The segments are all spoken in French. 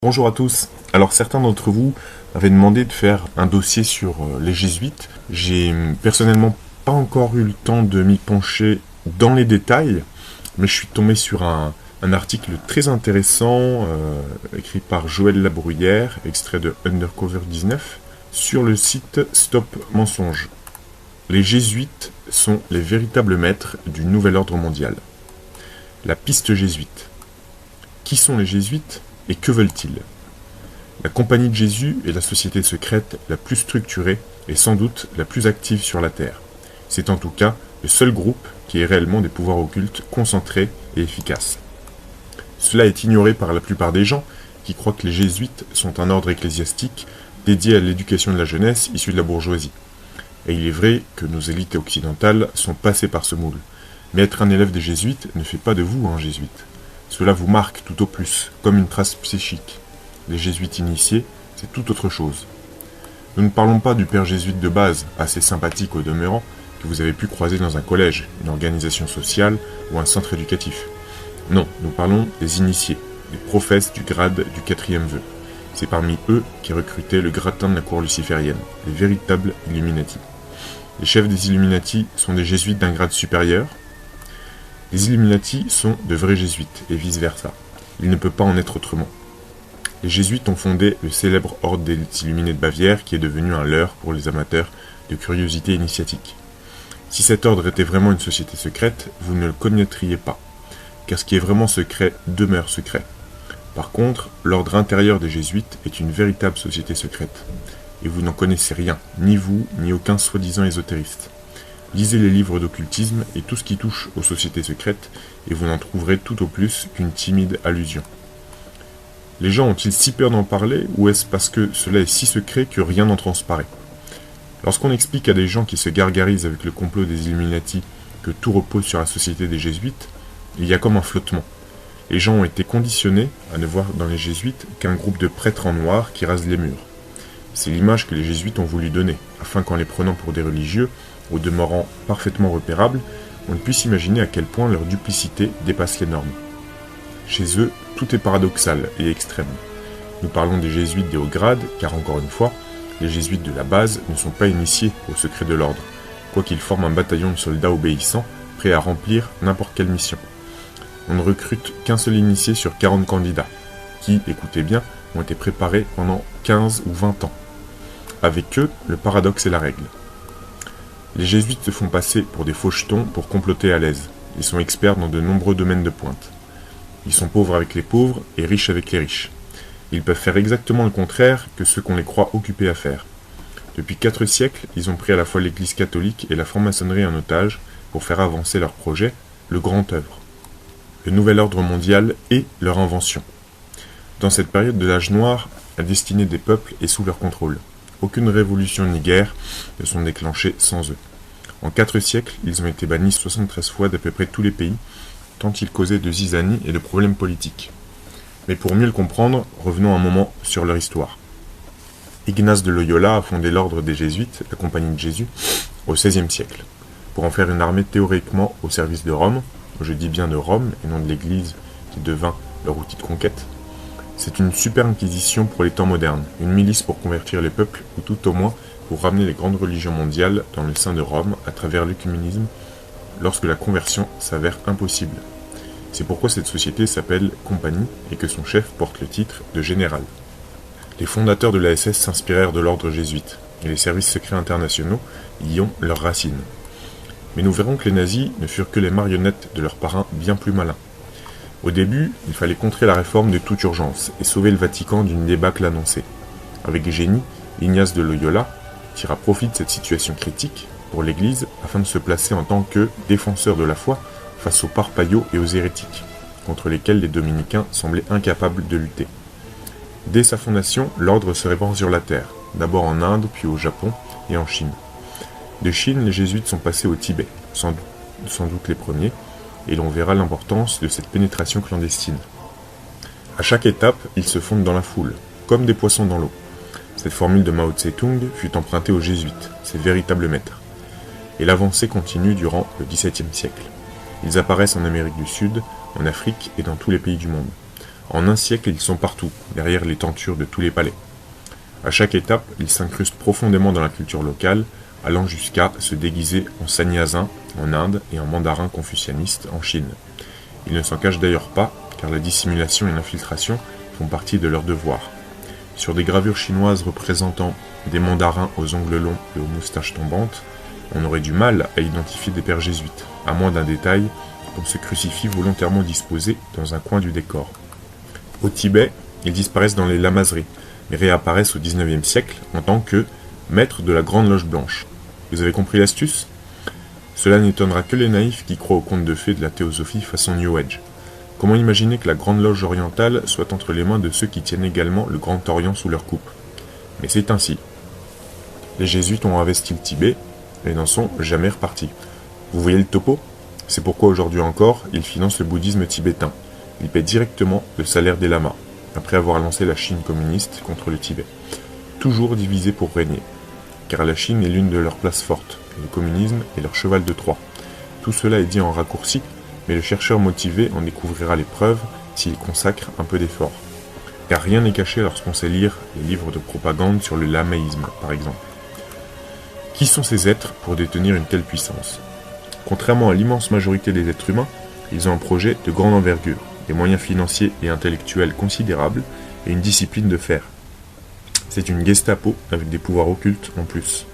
Bonjour à tous. Alors certains d'entre vous m'avaient demandé de faire un dossier sur les jésuites. J'ai personnellement pas encore eu le temps de m'y pencher dans les détails, mais je suis tombé sur un article très intéressant écrit par Joël Labruyère, extrait de Undercover 19, sur le site Stop Mensonge. Les jésuites sont les véritables maîtres du nouvel ordre mondial. La piste jésuite. Qui sont les jésuites et que veulent-ils? La Compagnie de Jésus est la société secrète la plus structurée et sans doute la plus active sur la Terre. C'est en tout cas le seul groupe qui ait réellement des pouvoirs occultes concentrés et efficaces. Cela est ignoré par la plupart des gens qui croient que les jésuites sont un ordre ecclésiastique dédié à l'éducation de la jeunesse issue de la bourgeoisie. Et il est vrai que nos élites occidentales sont passées par ce moule. Mais être un élève des jésuites ne fait pas de vous un jésuite. Cela vous marque tout au plus, comme une trace psychique. Les jésuites initiés, c'est tout autre chose. Nous ne parlons pas du père jésuite de base, assez sympathique au demeurant, que vous avez pu croiser dans un collège, une organisation sociale ou un centre éducatif. Non, nous parlons des initiés, des prophètes du grade du 4e vœu. C'est parmi eux qui recrutaient le gratin de la cour luciférienne, les véritables Illuminati. Les chefs des Illuminati sont des jésuites d'un grade supérieur. Les Illuminati sont de vrais jésuites, et vice-versa. Il ne peut pas en être autrement. Les jésuites ont fondé le célèbre ordre des Illuminés de Bavière qui est devenu un leurre pour les amateurs de curiosité initiatique. Si cet ordre était vraiment une société secrète, vous ne le connaîtriez pas, car ce qui est vraiment secret demeure secret. Par contre, l'ordre intérieur des jésuites est une véritable société secrète, et vous n'en connaissez rien, ni vous, ni aucun soi-disant ésotériste. Lisez les livres d'occultisme et tout ce qui touche aux sociétés secrètes, et vous n'en trouverez tout au plus qu'une timide allusion. Les gens ont-ils si peur d'en parler, ou est-ce parce que cela est si secret que rien n'en transparaît? Lorsqu'on explique à des gens qui se gargarisent avec le complot des Illuminati que tout repose sur la société des jésuites, il y a comme un flottement. Les gens ont été conditionnés à ne voir dans les jésuites qu'un groupe de prêtres en noir qui rasent les murs. C'est l'image que les jésuites ont voulu donner, afin qu'en les prenant pour des religieux, au demeurant parfaitement repérables, on ne puisse imaginer à quel point leur duplicité dépasse les normes. Chez eux, tout est paradoxal et extrême. Nous parlons des jésuites des hauts grades, car encore une fois, les jésuites de la base ne sont pas initiés au secret de l'ordre, quoiqu'ils forment un bataillon de soldats obéissants, prêts à remplir n'importe quelle mission. On ne recrute qu'un seul initié sur 40 candidats, qui, écoutez bien, ont été préparés pendant 15 ou 20 ans. Avec eux, le paradoxe est la règle. Les jésuites se font passer pour des fauchetons pour comploter à l'aise. Ils sont experts dans de nombreux domaines de pointe. Ils sont pauvres avec les pauvres et riches avec les riches. Ils peuvent faire exactement le contraire que ce qu'on les croit occupés à faire. Depuis 4 siècles, ils ont pris à la fois l'Église catholique et la franc-maçonnerie en otage pour faire avancer leur projet, le grand œuvre. Le nouvel ordre mondial est leur invention. Dans cette période de l'âge noir, la destinée des peuples est sous leur contrôle. Aucune révolution ni guerre ne sont déclenchées sans eux. En 4 siècles, ils ont été bannis 73 fois d'à peu près tous les pays, tant ils causaient de zizanie et de problèmes politiques. Mais pour mieux le comprendre, revenons un moment sur leur histoire. Ignace de Loyola a fondé l'ordre des Jésuites, la Compagnie de Jésus, au XVIe siècle, pour en faire une armée théoriquement au service de Rome, je dis bien de Rome et non de l'Église qui devint leur outil de conquête. C'est une super inquisition pour les temps modernes, une milice pour convertir les peuples, ou tout au moins pour ramener les grandes religions mondiales dans le sein de Rome à travers l'œcuménisme, lorsque la conversion s'avère impossible. C'est pourquoi cette société s'appelle Compagnie et que son chef porte le titre de général. Les fondateurs de la SS s'inspirèrent de l'ordre jésuite, et les services secrets internationaux y ont leurs racines. Mais nous verrons que les nazis ne furent que les marionnettes de leurs parrains bien plus malins. Au début, il fallait contrer la réforme de toute urgence et sauver le Vatican d'une débâcle annoncée. Avec génie, Ignace de Loyola tira profit de cette situation critique pour l'Église afin de se placer en tant que défenseur de la foi face aux parpaillots et aux hérétiques, contre lesquels les dominicains semblaient incapables de lutter. Dès sa fondation, l'ordre se répand sur la terre, d'abord en Inde, puis au Japon et en Chine. De Chine, les jésuites sont passés au Tibet, sans doute les premiers, et l'on verra l'importance de cette pénétration clandestine. À chaque étape, ils se fondent dans la foule, comme des poissons dans l'eau. Cette formule de Mao Tse-tung fut empruntée aux jésuites, ses véritables maîtres. Et l'avancée continue durant le XVIIe siècle. Ils apparaissent en Amérique du Sud, en Afrique et dans tous les pays du monde. En un siècle, ils sont partout, derrière les tentures de tous les palais. À chaque étape, ils s'incrustent profondément dans la culture locale, allant jusqu'à se déguiser en sannyasin en Inde et en mandarin confucianiste en Chine. Ils ne s'en cachent d'ailleurs pas, car la dissimulation et l'infiltration font partie de leur devoir. Sur des gravures chinoises représentant des mandarins aux ongles longs et aux moustaches tombantes, on aurait du mal à identifier des pères jésuites, à moins d'un détail, comme ce crucifix volontairement disposé dans un coin du décor. Au Tibet, ils disparaissent dans les lamaseries, mais réapparaissent au XIXe siècle en tant que maîtres de la Grande Loge Blanche. Vous avez compris l'astuce ? Cela n'étonnera que les naïfs qui croient aux contes de fées de la théosophie façon New Age. Comment imaginer que la Grande Loge orientale soit entre les mains de ceux qui tiennent également le Grand Orient sous leur coupe ? Mais c'est ainsi. Les jésuites ont investi le Tibet et n'en sont jamais repartis. Vous voyez le topo ? C'est pourquoi aujourd'hui encore, ils financent le bouddhisme tibétain. Ils paient directement le salaire des lamas, après avoir lancé la Chine communiste contre le Tibet. Toujours divisés pour régner. Car la Chine est l'une de leurs places fortes, et le communisme est leur cheval de Troie. Tout cela est dit en raccourci, mais le chercheur motivé en découvrira les preuves s'il consacre un peu d'effort. Car rien n'est caché lorsqu'on sait lire les livres de propagande sur le lamaïsme, par exemple. Qui sont ces êtres pour détenir une telle puissance ? Contrairement à l'immense majorité des êtres humains, ils ont un projet de grande envergure, des moyens financiers et intellectuels considérables et une discipline de fer. C'est une Gestapo avec des pouvoirs occultes en plus.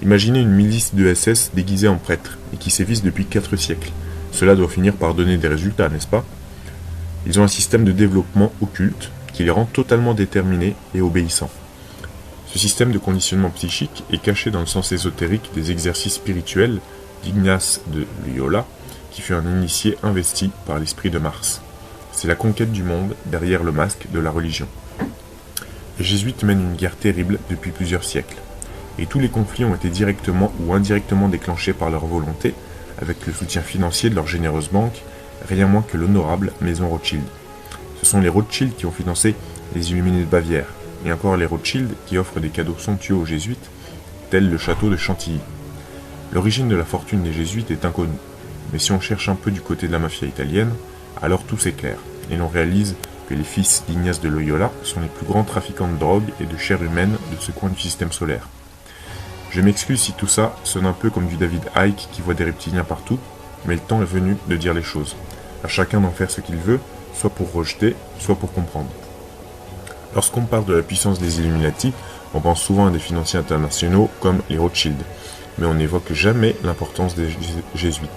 Imaginez une milice de SS déguisée en prêtre et qui sévissent depuis 4 siècles. Cela doit finir par donner des résultats, n'est-ce pas ? Ils ont un système de développement occulte qui les rend totalement déterminés et obéissants. Ce système de conditionnement psychique est caché dans le sens ésotérique des exercices spirituels d'Ignace de Loyola, qui fut un initié investi par l'esprit de Mars. C'est la conquête du monde derrière le masque de la religion. Les jésuites mènent une guerre terrible depuis plusieurs siècles, et tous les conflits ont été directement ou indirectement déclenchés par leur volonté, avec le soutien financier de leur généreuse banque, rien moins que l'honorable maison Rothschild. Ce sont les Rothschild qui ont financé les Illuminés de Bavière, et encore les Rothschild qui offrent des cadeaux somptueux aux jésuites, tels le château de Chantilly. L'origine de la fortune des jésuites est inconnue, mais si on cherche un peu du côté de la mafia italienne, alors tout s'éclaire, et l'on réalise que les fils d'Ignace de Loyola sont les plus grands trafiquants de drogue et de chair humaine de ce coin du système solaire. Je m'excuse si tout ça sonne un peu comme du David Icke qui voit des reptiliens partout, mais le temps est venu de dire les choses. À chacun d'en faire ce qu'il veut, soit pour rejeter, soit pour comprendre. Lorsqu'on parle de la puissance des Illuminati, on pense souvent à des financiers internationaux comme les Rothschild, mais on n'évoque jamais l'importance des jésuites.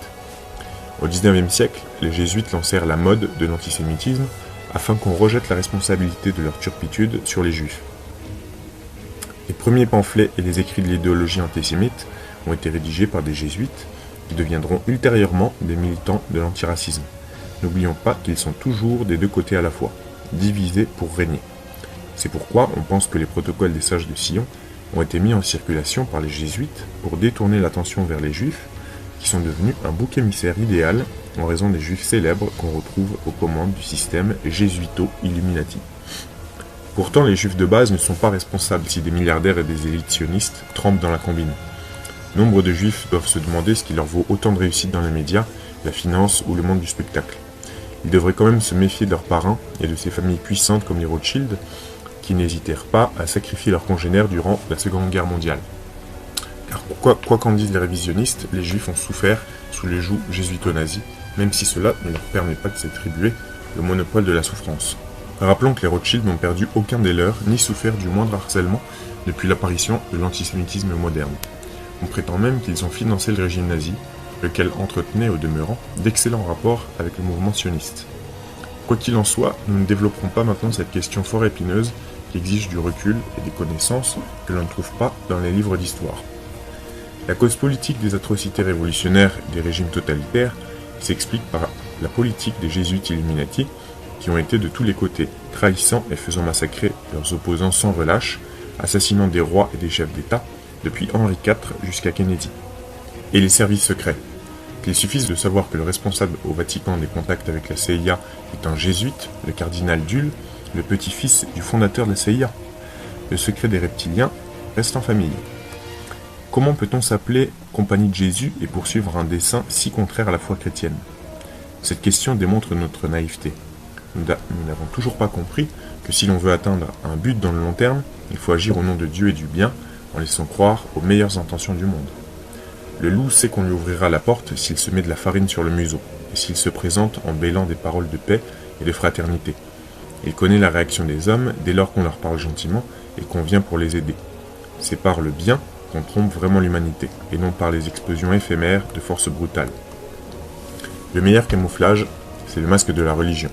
Au XIXe siècle, les jésuites lancèrent la mode de l'antisémitisme afin qu'on rejette la responsabilité de leur turpitude sur les juifs. Les premiers pamphlets et les écrits de l'idéologie antisémite ont été rédigés par des jésuites qui deviendront ultérieurement des militants de l'antiracisme. N'oublions pas qu'ils sont toujours des deux côtés à la fois, divisés pour régner. C'est pourquoi on pense que les protocoles des sages de Sion ont été mis en circulation par les jésuites pour détourner l'attention vers les juifs, qui sont devenus un bouc émissaire idéal en raison des juifs célèbres qu'on retrouve aux commandes du système jésuito-illuminati. Pourtant, les juifs de base ne sont pas responsables si des milliardaires et des élites sionistes trempent dans la combine. Nombre de juifs doivent se demander ce qui leur vaut autant de réussite dans les médias, la finance ou le monde du spectacle. Ils devraient quand même se méfier de leurs parrains et de ces familles puissantes comme les Rothschild, qui n'hésitèrent pas à sacrifier leurs congénères durant la Seconde Guerre mondiale. Car quoi qu'en disent les révisionnistes, les juifs ont souffert sous les jougs jésuito-nazis, même si cela ne leur permet pas de s'attribuer le monopole de la souffrance. Rappelons que les Rothschild n'ont perdu aucun des leurs, ni souffert du moindre harcèlement depuis l'apparition de l'antisémitisme moderne. On prétend même qu'ils ont financé le régime nazi, lequel entretenait au demeurant d'excellents rapports avec le mouvement sioniste. Quoi qu'il en soit, nous ne développerons pas maintenant cette question fort épineuse qui exige du recul et des connaissances que l'on ne trouve pas dans les livres d'histoire. La cause politique des atrocités révolutionnaires et des régimes totalitaires s'explique par la politique des jésuites illuminati qui ont été de tous les côtés, trahissant et faisant massacrer leurs opposants sans relâche, assassinant des rois et des chefs d'État, depuis Henri IV jusqu'à Kennedy. Et les services secrets. Qu'il suffise de savoir que le responsable au Vatican des contacts avec la CIA est un jésuite, le cardinal Dul, le petit-fils du fondateur de la CIA. Le secret des reptiliens reste en famille. Comment peut-on s'appeler Compagnie de Jésus et poursuivre un dessein si contraire à la foi chrétienne ? Cette question démontre notre naïveté. nous n'avons toujours pas compris que si l'on veut atteindre un but dans le long terme, il faut agir au nom de Dieu et du bien, en laissant croire aux meilleures intentions du monde. Le loup sait qu'on lui ouvrira la porte s'il se met de la farine sur le museau, et s'il se présente en bêlant des paroles de paix et de fraternité. Il connaît la réaction des hommes dès lors qu'on leur parle gentiment et qu'on vient pour les aider. C'est par le bien qu'on trompe vraiment l'humanité, et non par les explosions éphémères de forces brutales. Le meilleur camouflage, c'est le masque de la religion,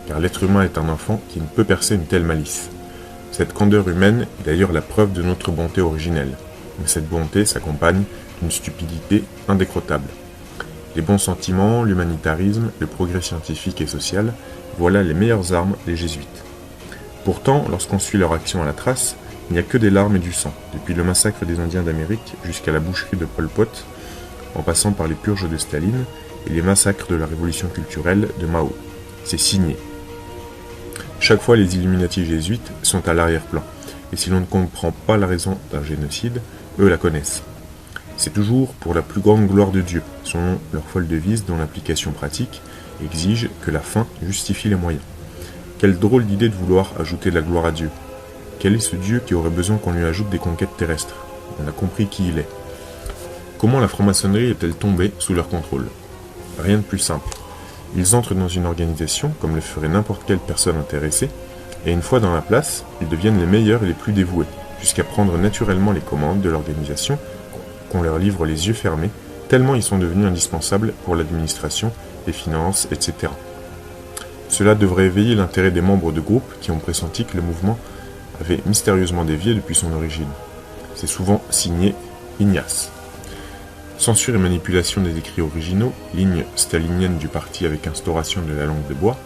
car l'être humain est un enfant qui ne peut percer une telle malice. Cette candeur humaine est d'ailleurs la preuve de notre bonté originelle, mais cette bonté s'accompagne d'une stupidité indécrottable. Les bons sentiments, l'humanitarisme, le progrès scientifique et social, voilà les meilleures armes des jésuites. Pourtant, lorsqu'on suit leur action à la trace, il n'y a que des larmes et du sang, depuis le massacre des Indiens d'Amérique jusqu'à la boucherie de Pol Pot, en passant par les purges de Staline et les massacres de la révolution culturelle de Mao. C'est signé. Chaque fois, les Illuminati jésuites sont à l'arrière-plan, et si l'on ne comprend pas la raison d'un génocide, eux la connaissent. C'est toujours pour la plus grande gloire de Dieu, selon leur folle devise dont l'application pratique exige que la fin justifie les moyens. Quelle drôle d'idée de vouloir ajouter de la gloire à Dieu. Quel est ce Dieu qui aurait besoin qu'on lui ajoute des conquêtes terrestres? On a compris qui il est. Comment la franc-maçonnerie est-elle tombée sous leur contrôle? Rien de plus simple. Ils entrent dans une organisation, comme le ferait n'importe quelle personne intéressée, et une fois dans la place, ils deviennent les meilleurs et les plus dévoués, jusqu'à prendre naturellement les commandes de l'organisation, qu'on leur livre les yeux fermés, tellement ils sont devenus indispensables pour l'administration, les finances, etc. Cela devrait éveiller l'intérêt des membres de groupe qui ont pressenti que le mouvement avait mystérieusement dévié depuis son origine. C'est souvent signé Ignace. Censure et manipulation des écrits originaux, ligne stalinienne du parti avec instauration de la langue de bois,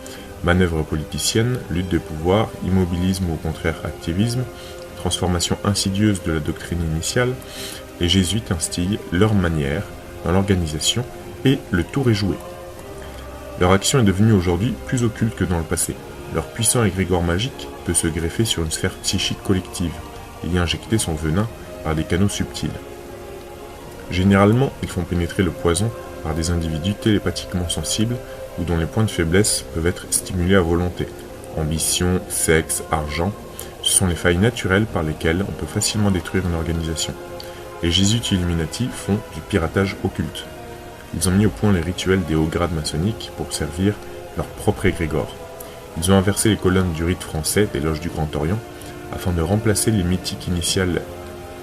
manœuvres politiciennes, lutte de pouvoir, immobilisme ou au contraire activisme, transformation insidieuse de la doctrine initiale, les jésuites instillent leur manière dans l'organisation et le tour est joué. Leur action est devenue aujourd'hui plus occulte que dans le passé. Leur puissant égrégore magique peut se greffer sur une sphère psychique collective et y injecter son venin par des canaux subtils. Généralement, ils font pénétrer le poison par des individus télépathiquement sensibles ou dont les points de faiblesse peuvent être stimulés à volonté. Ambition, sexe, argent, ce sont les failles naturelles par lesquelles on peut facilement détruire une organisation. Les jésuites Illuminati font du piratage occulte. Ils ont mis au point les rituels des hauts grades maçonniques pour servir leur propre égrégore. Ils ont inversé les colonnes du rite français des loges du Grand Orient afin de remplacer les mythiques initiales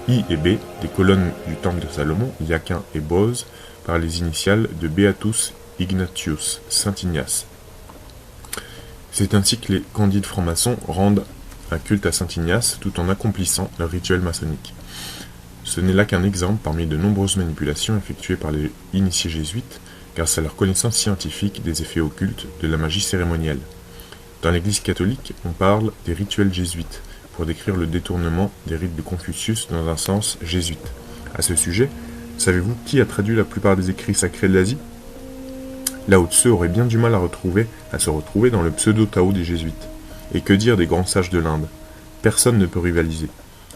I et B des colonnes du temple de Salomon, Iaquin et Boz, par les initiales de Beatus Ignatius, Saint Ignace. C'est ainsi que les candides francs-maçons rendent un culte à Saint Ignace tout en accomplissant leur rituel maçonnique. Ce n'est là qu'un exemple parmi de nombreuses manipulations effectuées par les initiés jésuites grâce à leur connaissance scientifique des effets occultes de la magie cérémonielle. Dans l'Église catholique, on parle des rituels jésuites pour décrire le détournement des rites de Confucius dans un sens jésuite. À ce sujet, savez-vous qui a traduit la plupart des écrits sacrés de l'Asie? Lao Tse aurait bien du mal à se retrouver dans le pseudo-Tao des jésuites. Et que dire des grands sages de l'Inde? Personne ne peut rivaliser.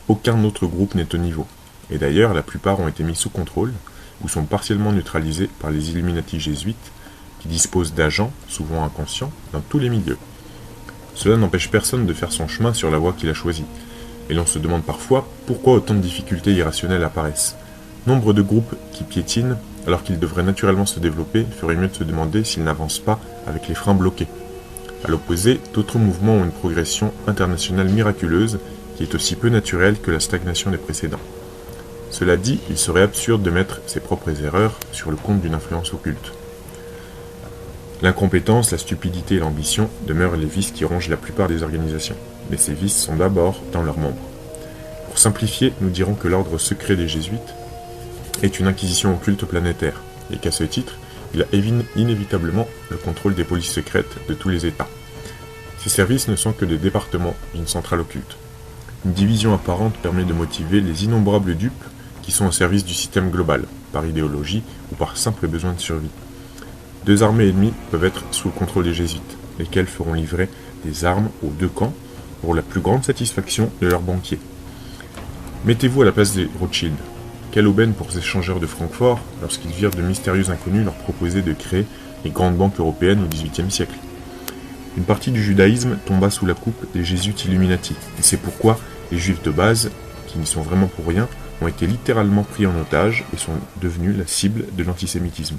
Aucun autre groupe n'est au niveau. Et d'ailleurs, la plupart ont été mis sous contrôle, ou sont partiellement neutralisés par les Illuminati jésuites, qui disposent d'agents, souvent inconscients, dans tous les milieux. Cela n'empêche personne de faire son chemin sur la voie qu'il a choisie. Et l'on se demande parfois pourquoi autant de difficultés irrationnelles apparaissent. Nombre de groupes qui piétinent, alors qu'ils devraient naturellement se développer, ferait mieux de se demander s'ils n'avancent pas avec les freins bloqués. À l'opposé, d'autres mouvements ont une progression internationale miraculeuse, qui est aussi peu naturelle que la stagnation des précédents. Cela dit, il serait absurde de mettre ses propres erreurs sur le compte d'une influence occulte. L'incompétence, la stupidité et l'ambition demeurent les vices qui rongent la plupart des organisations, mais ces vices sont d'abord dans leurs membres. Pour simplifier, nous dirons que l'ordre secret des jésuites est une inquisition occulte planétaire, et qu'à ce titre, il a inévitablement le contrôle des polices secrètes de tous les États. Ces services ne sont que des départements d'une centrale occulte. Une division apparente permet de motiver les innombrables dupes qui sont au service du système global, par idéologie ou par simple besoin de survie. Deux armées ennemies peuvent être sous le contrôle des jésuites, lesquels feront livrer des armes aux deux camps pour la plus grande satisfaction de leurs banquiers. Mettez-vous à la place des Rothschild. Quelle aubaine pour ces échangeurs de Francfort lorsqu'ils virent de mystérieux inconnus leur proposer de créer les grandes banques européennes au XVIIIe siècle. Une partie du judaïsme tomba sous la coupe des jésuites Illuminati, et c'est pourquoi les juifs de base, qui n'y sont vraiment pour rien, ont été littéralement pris en otage et sont devenus la cible de l'antisémitisme.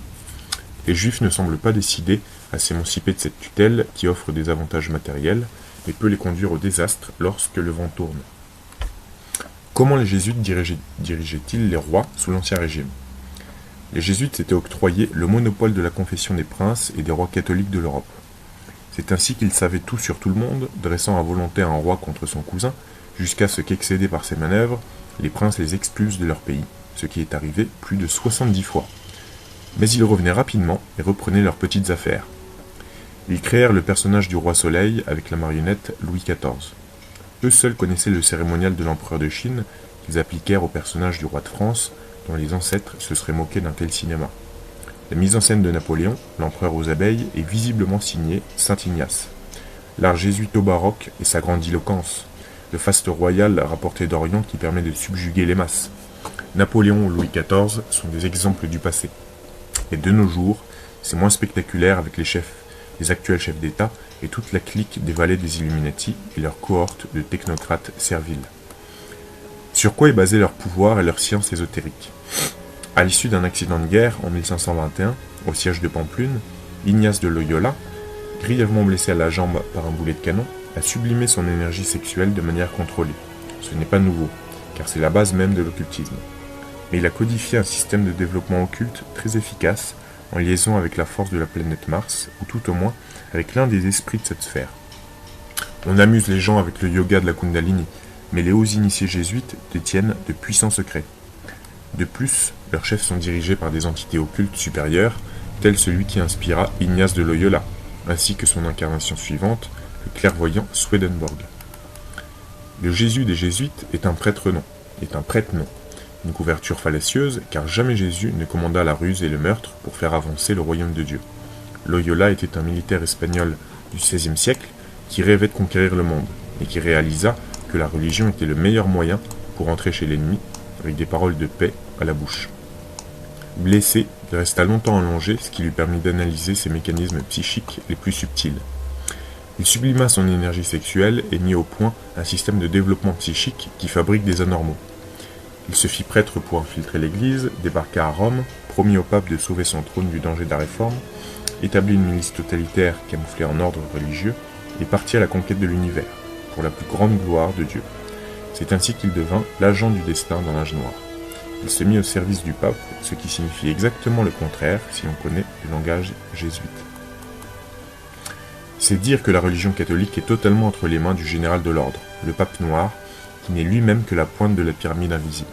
Les juifs ne semblent pas décidés à s'émanciper de cette tutelle qui offre des avantages matériels, mais peut les conduire au désastre lorsque le vent tourne. Comment les jésuites dirigeaient-ils les rois sous l'Ancien Régime? Les jésuites s'étaient octroyé le monopole de la confession des princes et des rois catholiques de l'Europe. C'est ainsi qu'ils savaient tout sur tout le monde, dressant à volonté un roi contre son cousin, jusqu'à ce qu'excédés par ces manœuvres, les princes les expulsent de leur pays, ce qui est arrivé plus de 70 fois. Mais ils revenaient rapidement et reprenaient leurs petites affaires. Ils créèrent le personnage du roi Soleil avec la marionnette Louis XIV. Eux seuls connaissaient le cérémonial de l'empereur de Chine qu'ils appliquèrent au personnage du roi de France, dont les ancêtres se seraient moqués d'un tel cinéma. La mise en scène de Napoléon, l'empereur aux abeilles, est visiblement signée Saint Ignace. L'art jésuito-baroque et sa grandiloquence, le faste royal rapporté d'Orient qui permet de subjuguer les masses. Napoléon ou Louis XIV sont des exemples du passé. Et de nos jours, c'est moins spectaculaire avec les actuels chefs d'État et toute la clique des valets des Illuminati et leur cohorte de technocrates serviles. Sur quoi est basé leur pouvoir et leur science ésotérique? À l'issue d'un accident de guerre en 1521, au siège de Pampelune, Ignace de Loyola, grièvement blessé à la jambe par un boulet de canon, a sublimé son énergie sexuelle de manière contrôlée. Ce n'est pas nouveau, car c'est la base même de l'occultisme. Mais il a codifié un système de développement occulte très efficace, en liaison avec la force de la planète Mars, ou tout au moins avec l'un des esprits de cette sphère. On amuse les gens avec le yoga de la Kundalini, mais les hauts initiés jésuites détiennent de puissants secrets. De plus, leurs chefs sont dirigés par des entités occultes supérieures, tel celui qui inspira Ignace de Loyola, ainsi que son incarnation suivante, le clairvoyant Swedenborg. Le Jésus des Jésuites est un prêtre-nom, une couverture fallacieuse, car jamais Jésus ne commanda la ruse et le meurtre pour faire avancer le royaume de Dieu. Loyola était un militaire espagnol du XVIe siècle qui rêvait de conquérir le monde, et qui réalisa que la religion était le meilleur moyen pour entrer chez l'ennemi, avec des paroles de paix à la bouche. Blessé, il resta longtemps allongé, ce qui lui permit d'analyser ses mécanismes psychiques les plus subtils. Il sublima son énergie sexuelle et mit au point un système de développement psychique qui fabrique des anormaux. Il se fit prêtre pour infiltrer l'Église, débarqua à Rome, promit au pape de sauver son trône du danger de la réforme, établit une milice totalitaire camouflée en ordre religieux et partit à la conquête de l'univers, pour la plus grande gloire de Dieu. C'est ainsi qu'il devint l'agent du destin dans l'âge noir. Il se mit au service du pape, ce qui signifie exactement le contraire si on connaît le langage jésuite. C'est dire que la religion catholique est totalement entre les mains du général de l'ordre, le pape noir, qui n'est lui-même que la pointe de la pyramide invisible.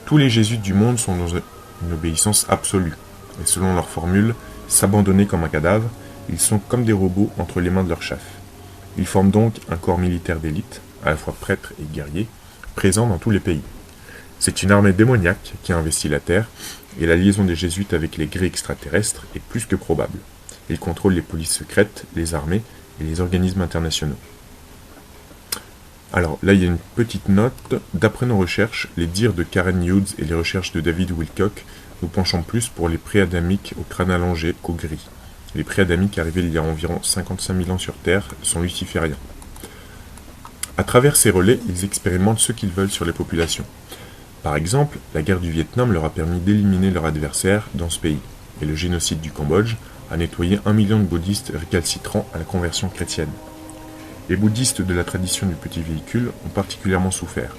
Tous les jésuites du monde sont dans une obéissance absolue, et selon leur formule, s'abandonner comme un cadavre, ils sont comme des robots entre les mains de leur chef. Ils forment donc un corps militaire d'élite, à la fois prêtres et guerriers, présents dans tous les pays. C'est une armée démoniaque qui a investi la Terre, et la liaison des jésuites avec les gris extraterrestres est plus que probable. Ils contrôlent les polices secrètes, les armées et les organismes internationaux. Alors là, il y a une petite note. D'après nos recherches, les dires de Karen Hughes et les recherches de David Wilcock, nous penchons plus pour les pré-adamiques au crâne allongé qu'au gris. Les pré-adamiques arrivés il y a environ 55 000 ans sur Terre sont lucifériens. À travers ces relais, ils expérimentent ce qu'ils veulent sur les populations. Par exemple, la guerre du Vietnam leur a permis d'éliminer leur adversaire dans ce pays, et le génocide du Cambodge a nettoyé 1 million de bouddhistes récalcitrants à la conversion chrétienne. Les bouddhistes de la tradition du petit véhicule ont particulièrement souffert,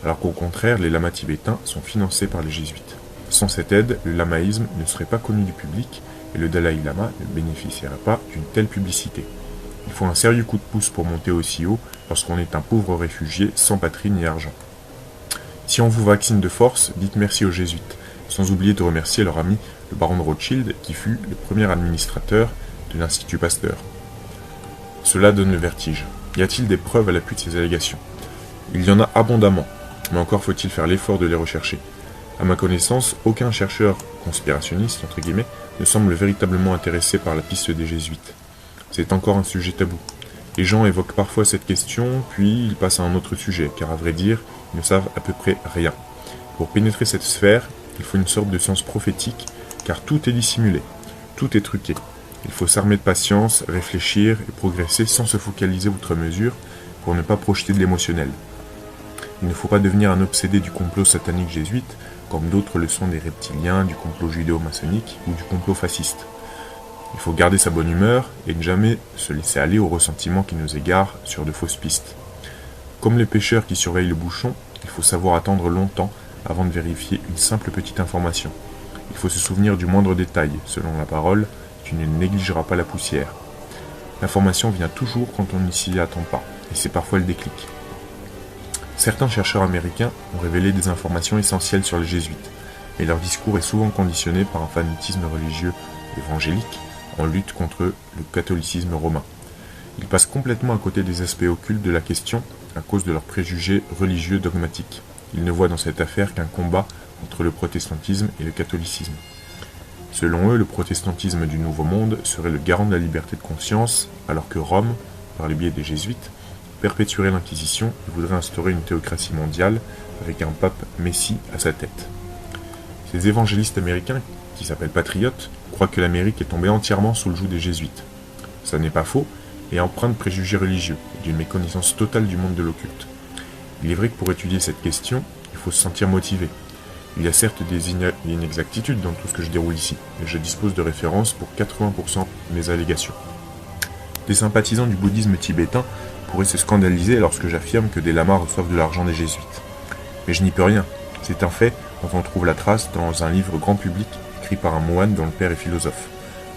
alors qu'au contraire, les lamas tibétains sont financés par les jésuites. Sans cette aide, le lamaïsme ne serait pas connu du public et le Dalai Lama ne bénéficierait pas d'une telle publicité. Il faut un sérieux coup de pouce pour monter aussi haut lorsqu'on est un pauvre réfugié sans patrie ni argent. Si on vous vaccine de force, dites merci aux jésuites, sans oublier de remercier leur ami le baron de Rothschild qui fut le premier administrateur de l'Institut Pasteur. Cela donne le vertige. Y a-t-il des preuves à l'appui de ces allégations? Il y en a abondamment, mais encore faut-il faire l'effort de les rechercher. À ma connaissance, aucun chercheur conspirationniste, entre guillemets, ne semble véritablement intéressé par la piste des jésuites. C'est encore un sujet tabou. Les gens évoquent parfois cette question, puis ils passent à un autre sujet, car à vrai dire, ils ne savent à peu près rien. Pour pénétrer cette sphère, il faut une sorte de sens prophétique, car tout est dissimulé, tout est truqué. Il faut s'armer de patience, réfléchir et progresser sans se focaliser outre mesure pour ne pas projeter de l'émotionnel. Il ne faut pas devenir un obsédé du complot satanique jésuite, comme d'autres le sont des reptiliens, du complot judéo-maçonnique ou du complot fasciste. Il faut garder sa bonne humeur et ne jamais se laisser aller aux ressentiments qui nous égarent sur de fausses pistes. Comme les pêcheurs qui surveillent le bouchon, il faut savoir attendre longtemps avant de vérifier une simple petite information. Il faut se souvenir du moindre détail, selon la parole, tu ne négligeras pas la poussière. L'information vient toujours quand on ne s'y attend pas, et c'est parfois le déclic. Certains chercheurs américains ont révélé des informations essentielles sur les jésuites, mais leur discours est souvent conditionné par un fanatisme religieux évangélique en lutte contre le catholicisme romain. Ils passent complètement à côté des aspects occultes de la question à cause de leurs préjugés religieux dogmatiques. Ils ne voient dans cette affaire qu'un combat entre le protestantisme et le catholicisme. Selon eux, le protestantisme du Nouveau Monde serait le garant de la liberté de conscience, alors que Rome, par le biais des jésuites, perpétuerait l'Inquisition et voudrait instaurer une théocratie mondiale avec un pape Messie à sa tête. Ces évangélistes américains, qui s'appellent patriotes, croient que l'Amérique est tombée entièrement sous le joug des jésuites. Ça n'est pas faux, et empreint de préjugés religieux et d'une méconnaissance totale du monde de l'occulte. Il est vrai que pour étudier cette question, il faut se sentir motivé. Il y a certes des inexactitudes dans tout ce que je déroule ici, mais je dispose de références pour 80% de mes allégations. Des sympathisants du bouddhisme tibétain pourraient se scandaliser lorsque j'affirme que des lamas reçoivent de l'argent des jésuites. Mais je n'y peux rien, c'est un fait dont on trouve la trace dans un livre grand public écrit par un moine dont le père est philosophe.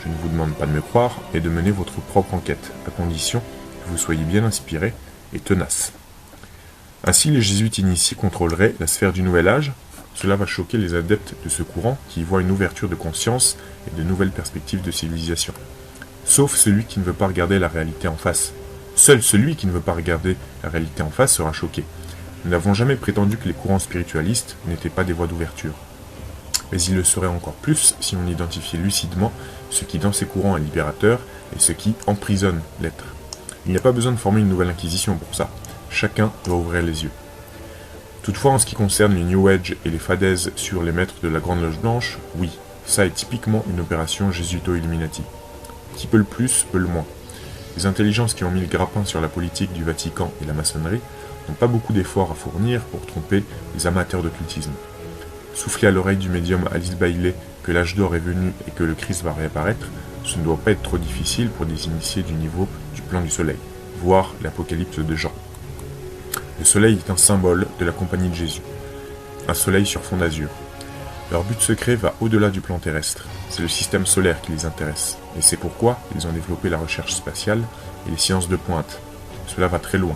Je ne vous demande pas de me croire et de mener votre propre enquête, à condition que vous soyez bien inspiré et tenace. Ainsi, les jésuites initiés contrôleraient la sphère du Nouvel Âge. Cela va choquer les adeptes de ce courant qui y voient une ouverture de conscience et de nouvelles perspectives de civilisation. Sauf celui qui ne veut pas regarder la réalité en face. Seul celui qui ne veut pas regarder la réalité en face sera choqué. Nous n'avons jamais prétendu que les courants spiritualistes n'étaient pas des voies d'ouverture. Mais il le serait encore plus si on identifiait lucidement ce qui dans ces courants est libérateur et ce qui emprisonne l'être. Il n'y a pas besoin de former une nouvelle inquisition pour ça. Chacun doit ouvrir les yeux. Toutefois, en ce qui concerne les New Age et les fadaises sur les maîtres de la Grande Loge Blanche, oui, ça est typiquement une opération jésuito-illuminati. Qui peut le plus, peut le moins. Les intelligences qui ont mis le grappin sur la politique du Vatican et la maçonnerie n'ont pas beaucoup d'efforts à fournir pour tromper les amateurs d'occultisme. Souffler à l'oreille du médium Alice Bailey que l'âge d'or est venu et que le Christ va réapparaître, ce ne doit pas être trop difficile pour des initiés du niveau du plan du soleil, voire l'Apocalypse de Jean. Le soleil est un symbole de la compagnie de Jésus, un soleil sur fond d'azur. Leur but secret va au-delà du plan terrestre, c'est le système solaire qui les intéresse, et c'est pourquoi ils ont développé la recherche spatiale et les sciences de pointe. Cela va très loin.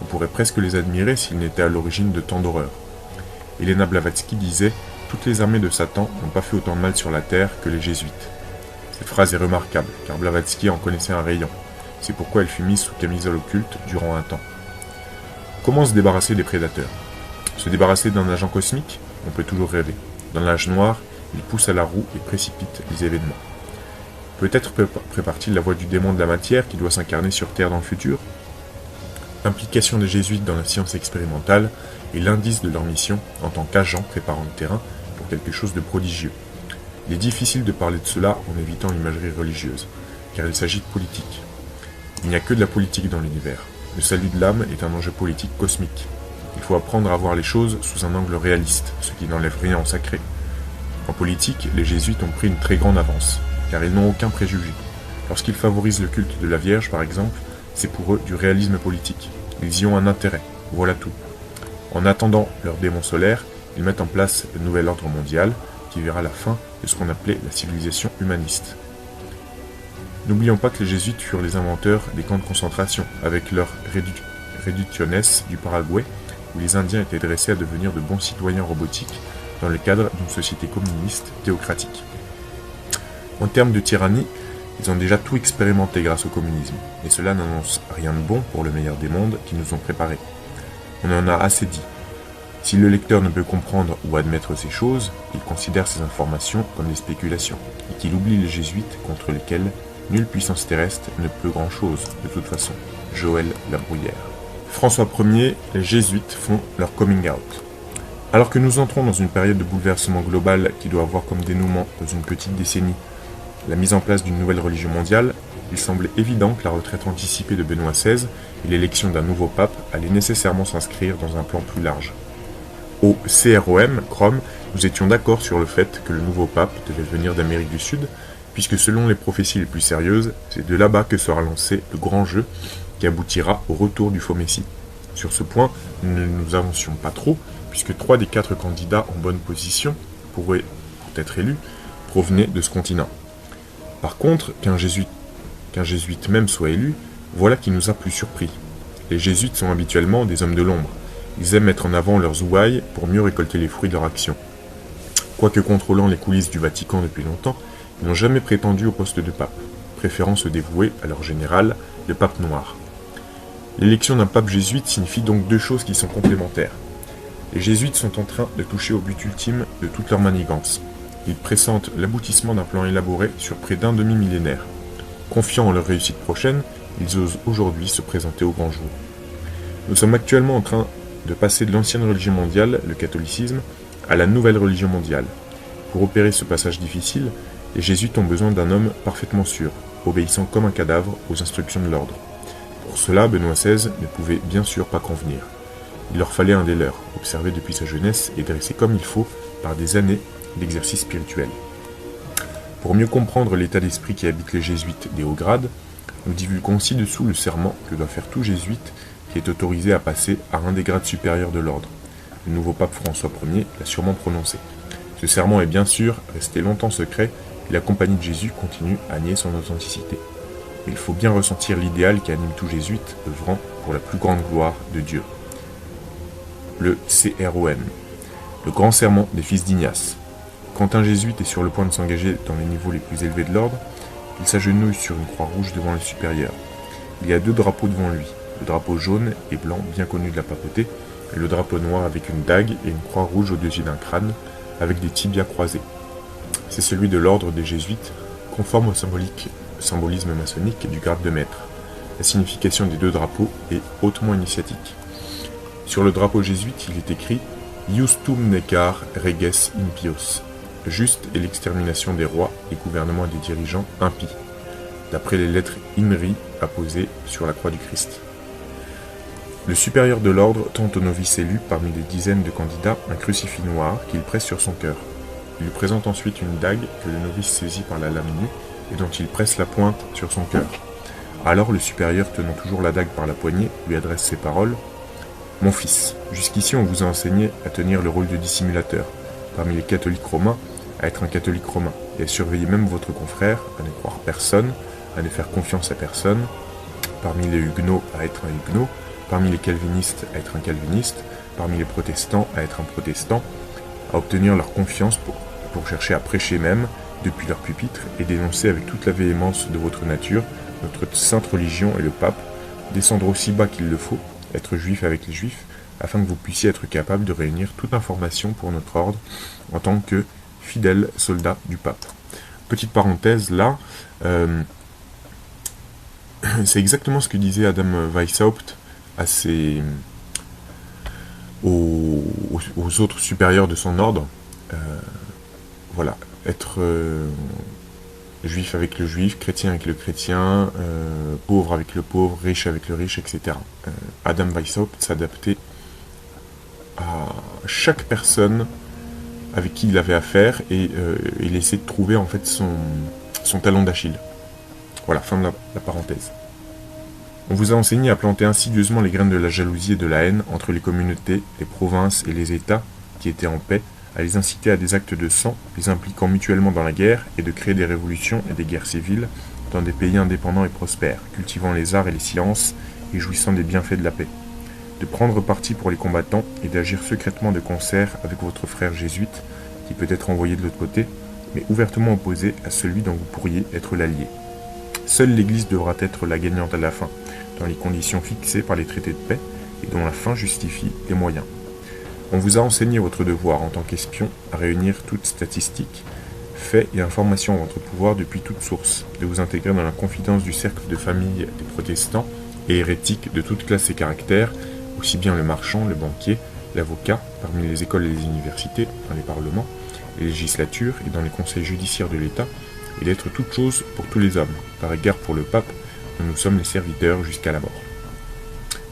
On pourrait presque les admirer s'ils n'étaient à l'origine de tant d'horreurs. Elena Blavatsky disait « Toutes les armées de Satan n'ont pas fait autant de mal sur la terre que les jésuites ». Cette phrase est remarquable, car Blavatsky en connaissait un rayon. C'est pourquoi elle fut mise sous camisole occulte durant un temps. Comment se débarrasser des prédateurs? Se débarrasser d'un agent cosmique? On peut toujours rêver. Dans l'âge noir, il pousse à la roue et précipite les événements. Peut-être prépare-t-il la voie du démon de la matière qui doit s'incarner sur Terre dans le futur? L'implication des jésuites dans la science expérimentale est l'indice de leur mission en tant qu'agents préparant le terrain pour quelque chose de prodigieux. Il est difficile de parler de cela en évitant l'imagerie religieuse, car il s'agit de politique. Il n'y a que de la politique dans l'univers. Le salut de l'âme est un enjeu politique cosmique. Il faut apprendre à voir les choses sous un angle réaliste, ce qui n'enlève rien au sacré. En politique, les jésuites ont pris une très grande avance, car ils n'ont aucun préjugé. Lorsqu'ils favorisent le culte de la Vierge, par exemple, c'est pour eux du réalisme politique. Ils y ont un intérêt, voilà tout. En attendant leur démon solaire, ils mettent en place le nouvel ordre mondial, qui verra la fin de ce qu'on appelait la civilisation humaniste. N'oublions pas que les jésuites furent les inventeurs des camps de concentration, avec leur Reducciones du Paraguay, où les Indiens étaient dressés à devenir de bons citoyens robotiques dans le cadre d'une société communiste théocratique. En termes de tyrannie, ils ont déjà tout expérimenté grâce au communisme, et cela n'annonce rien de bon pour le meilleur des mondes qu'ils nous ont préparé. On en a assez dit. Si le lecteur ne peut comprendre ou admettre ces choses, il considère ces informations comme des spéculations, et qu'il oublie les jésuites contre lesquels nulle puissance terrestre ne peut grand-chose, de toute façon. Joël Labruyère. François Ier, les jésuites font leur coming out. Alors que nous entrons dans une période de bouleversement global qui doit avoir comme dénouement, dans une petite décennie, la mise en place d'une nouvelle religion mondiale, il semblait évident que la retraite anticipée de Benoît XVI et l'élection d'un nouveau pape allaient nécessairement s'inscrire dans un plan plus large. Au CROM, nous étions d'accord sur le fait que le nouveau pape devait venir d'Amérique du Sud, puisque selon les prophéties les plus sérieuses, c'est de là-bas que sera lancé le grand jeu qui aboutira au retour du faux Messie. Sur ce point, nous ne nous avancions pas trop, puisque 3 des 4 candidats en bonne position pour être élus provenaient de ce continent. Par contre, qu'un jésuite même soit élu, voilà qui nous a plus surpris. Les jésuites sont habituellement des hommes de l'ombre. Ils aiment mettre en avant leurs ouailles pour mieux récolter les fruits de leur action. Quoique contrôlant les coulisses du Vatican depuis longtemps, ils n'ont jamais prétendu au poste de pape, préférant se dévouer à leur général, le pape noir. L'élection d'un pape jésuite signifie donc 2 choses qui sont complémentaires. Les jésuites sont en train de toucher au but ultime de toute leur manigance. Ils pressentent l'aboutissement d'un plan élaboré sur près d'un demi-millénaire. Confiants en leur réussite prochaine, ils osent aujourd'hui se présenter au grand jour. Nous sommes actuellement en train de passer de l'ancienne religion mondiale, le catholicisme, à la nouvelle religion mondiale. Pour opérer ce passage difficile, les jésuites ont besoin d'un homme parfaitement sûr, obéissant comme un cadavre aux instructions de l'ordre. Pour cela, Benoît XVI ne pouvait bien sûr pas convenir. Il leur fallait un des leurs, observé depuis sa jeunesse et dressé comme il faut par des années d'exercice spirituel. Pour mieux comprendre l'état d'esprit qui habite les jésuites des hauts grades, nous divulguons ci-dessous le serment que doit faire tout jésuite qui est autorisé à passer à un des grades supérieurs de l'ordre. Le nouveau pape François Ier l'a sûrement prononcé. Ce serment est bien sûr resté longtemps secret et la compagnie de Jésus continue à nier son authenticité. Mais il faut bien ressentir l'idéal qui anime tout jésuite œuvrant pour la plus grande gloire de Dieu. Le CROM, le grand serment des fils d'Ignace. Quand un jésuite est sur le point de s'engager dans les niveaux les plus élevés de l'ordre, il s'agenouille sur une croix rouge devant le supérieur. Il y a 2 drapeaux devant lui, le drapeau jaune et blanc bien connu de la papauté, et le drapeau noir avec une dague et une croix rouge au-dessus d'un crâne, avec des tibias croisés. C'est celui de l'ordre des jésuites, conforme au symbolisme maçonnique du grade de maître. La signification des 2 drapeaux est hautement initiatique. Sur le drapeau jésuite, il est écrit « Iustum necar reges impios », le juste et l'extermination des rois et gouvernements et des dirigeants impies, d'après les lettres INRI apposées sur la croix du Christ. Le supérieur de l'ordre tend au novice élu parmi des dizaines de candidats un crucifix noir qu'il presse sur son cœur. Il lui présente ensuite une dague que le novice saisit par la lame nue et dont il presse la pointe sur son cœur. Alors le supérieur, tenant toujours la dague par la poignée, lui adresse ces paroles « Mon fils, jusqu'ici on vous a enseigné à tenir le rôle de dissimulateur, parmi les catholiques romains, à être un catholique romain, et à surveiller même votre confrère, à ne croire personne, à ne faire confiance à personne, parmi les huguenots à être un huguenot, parmi les calvinistes à être un calviniste, parmi les protestants à être un protestant, à obtenir leur confiance pour chercher à prêcher même, depuis leur pupitre, et dénoncer avec toute la véhémence de votre nature notre sainte religion et le pape, descendre aussi bas qu'il le faut, être juif avec les juifs, afin que vous puissiez être capable de réunir toute information pour notre ordre en tant que fidèle soldat du pape. Petite parenthèse là, c'est exactement ce que disait Adam Weishaupt aux autres supérieurs de son ordre. Voilà, être juif avec le juif, chrétien avec le chrétien, pauvre avec le pauvre, riche avec le riche, etc. Adam Weishaupt s'adaptait à chaque personne avec qui il avait affaire et il essayait de trouver en fait son talon d'Achille. Voilà, fin de la parenthèse. On vous a enseigné à planter insidieusement les graines de la jalousie et de la haine entre les communautés, les provinces et les États qui étaient en paix, à les inciter à des actes de sang, les impliquant mutuellement dans la guerre, et de créer des révolutions et des guerres civiles dans des pays indépendants et prospères, cultivant les arts et les sciences et jouissant des bienfaits de la paix. De prendre parti pour les combattants et d'agir secrètement de concert avec votre frère jésuite, qui peut être envoyé de l'autre côté, mais ouvertement opposé à celui dont vous pourriez être l'allié. Seule l'Église devra être la gagnante à la fin, dans les conditions fixées par les traités de paix, et dont la fin justifie les moyens. On vous a enseigné votre devoir en tant qu'espion à réunir toutes statistiques, faits et informations à votre pouvoir depuis toute source, de vous intégrer dans la confidence du cercle de famille des protestants et hérétiques de toute classe et caractère, aussi bien le marchand, le banquier, l'avocat, parmi les écoles et les universités, dans les parlements, les législatures et dans les conseils judiciaires de l'État, et d'être toute chose pour tous les hommes, par égard pour le pape, dont nous sommes les serviteurs jusqu'à la mort.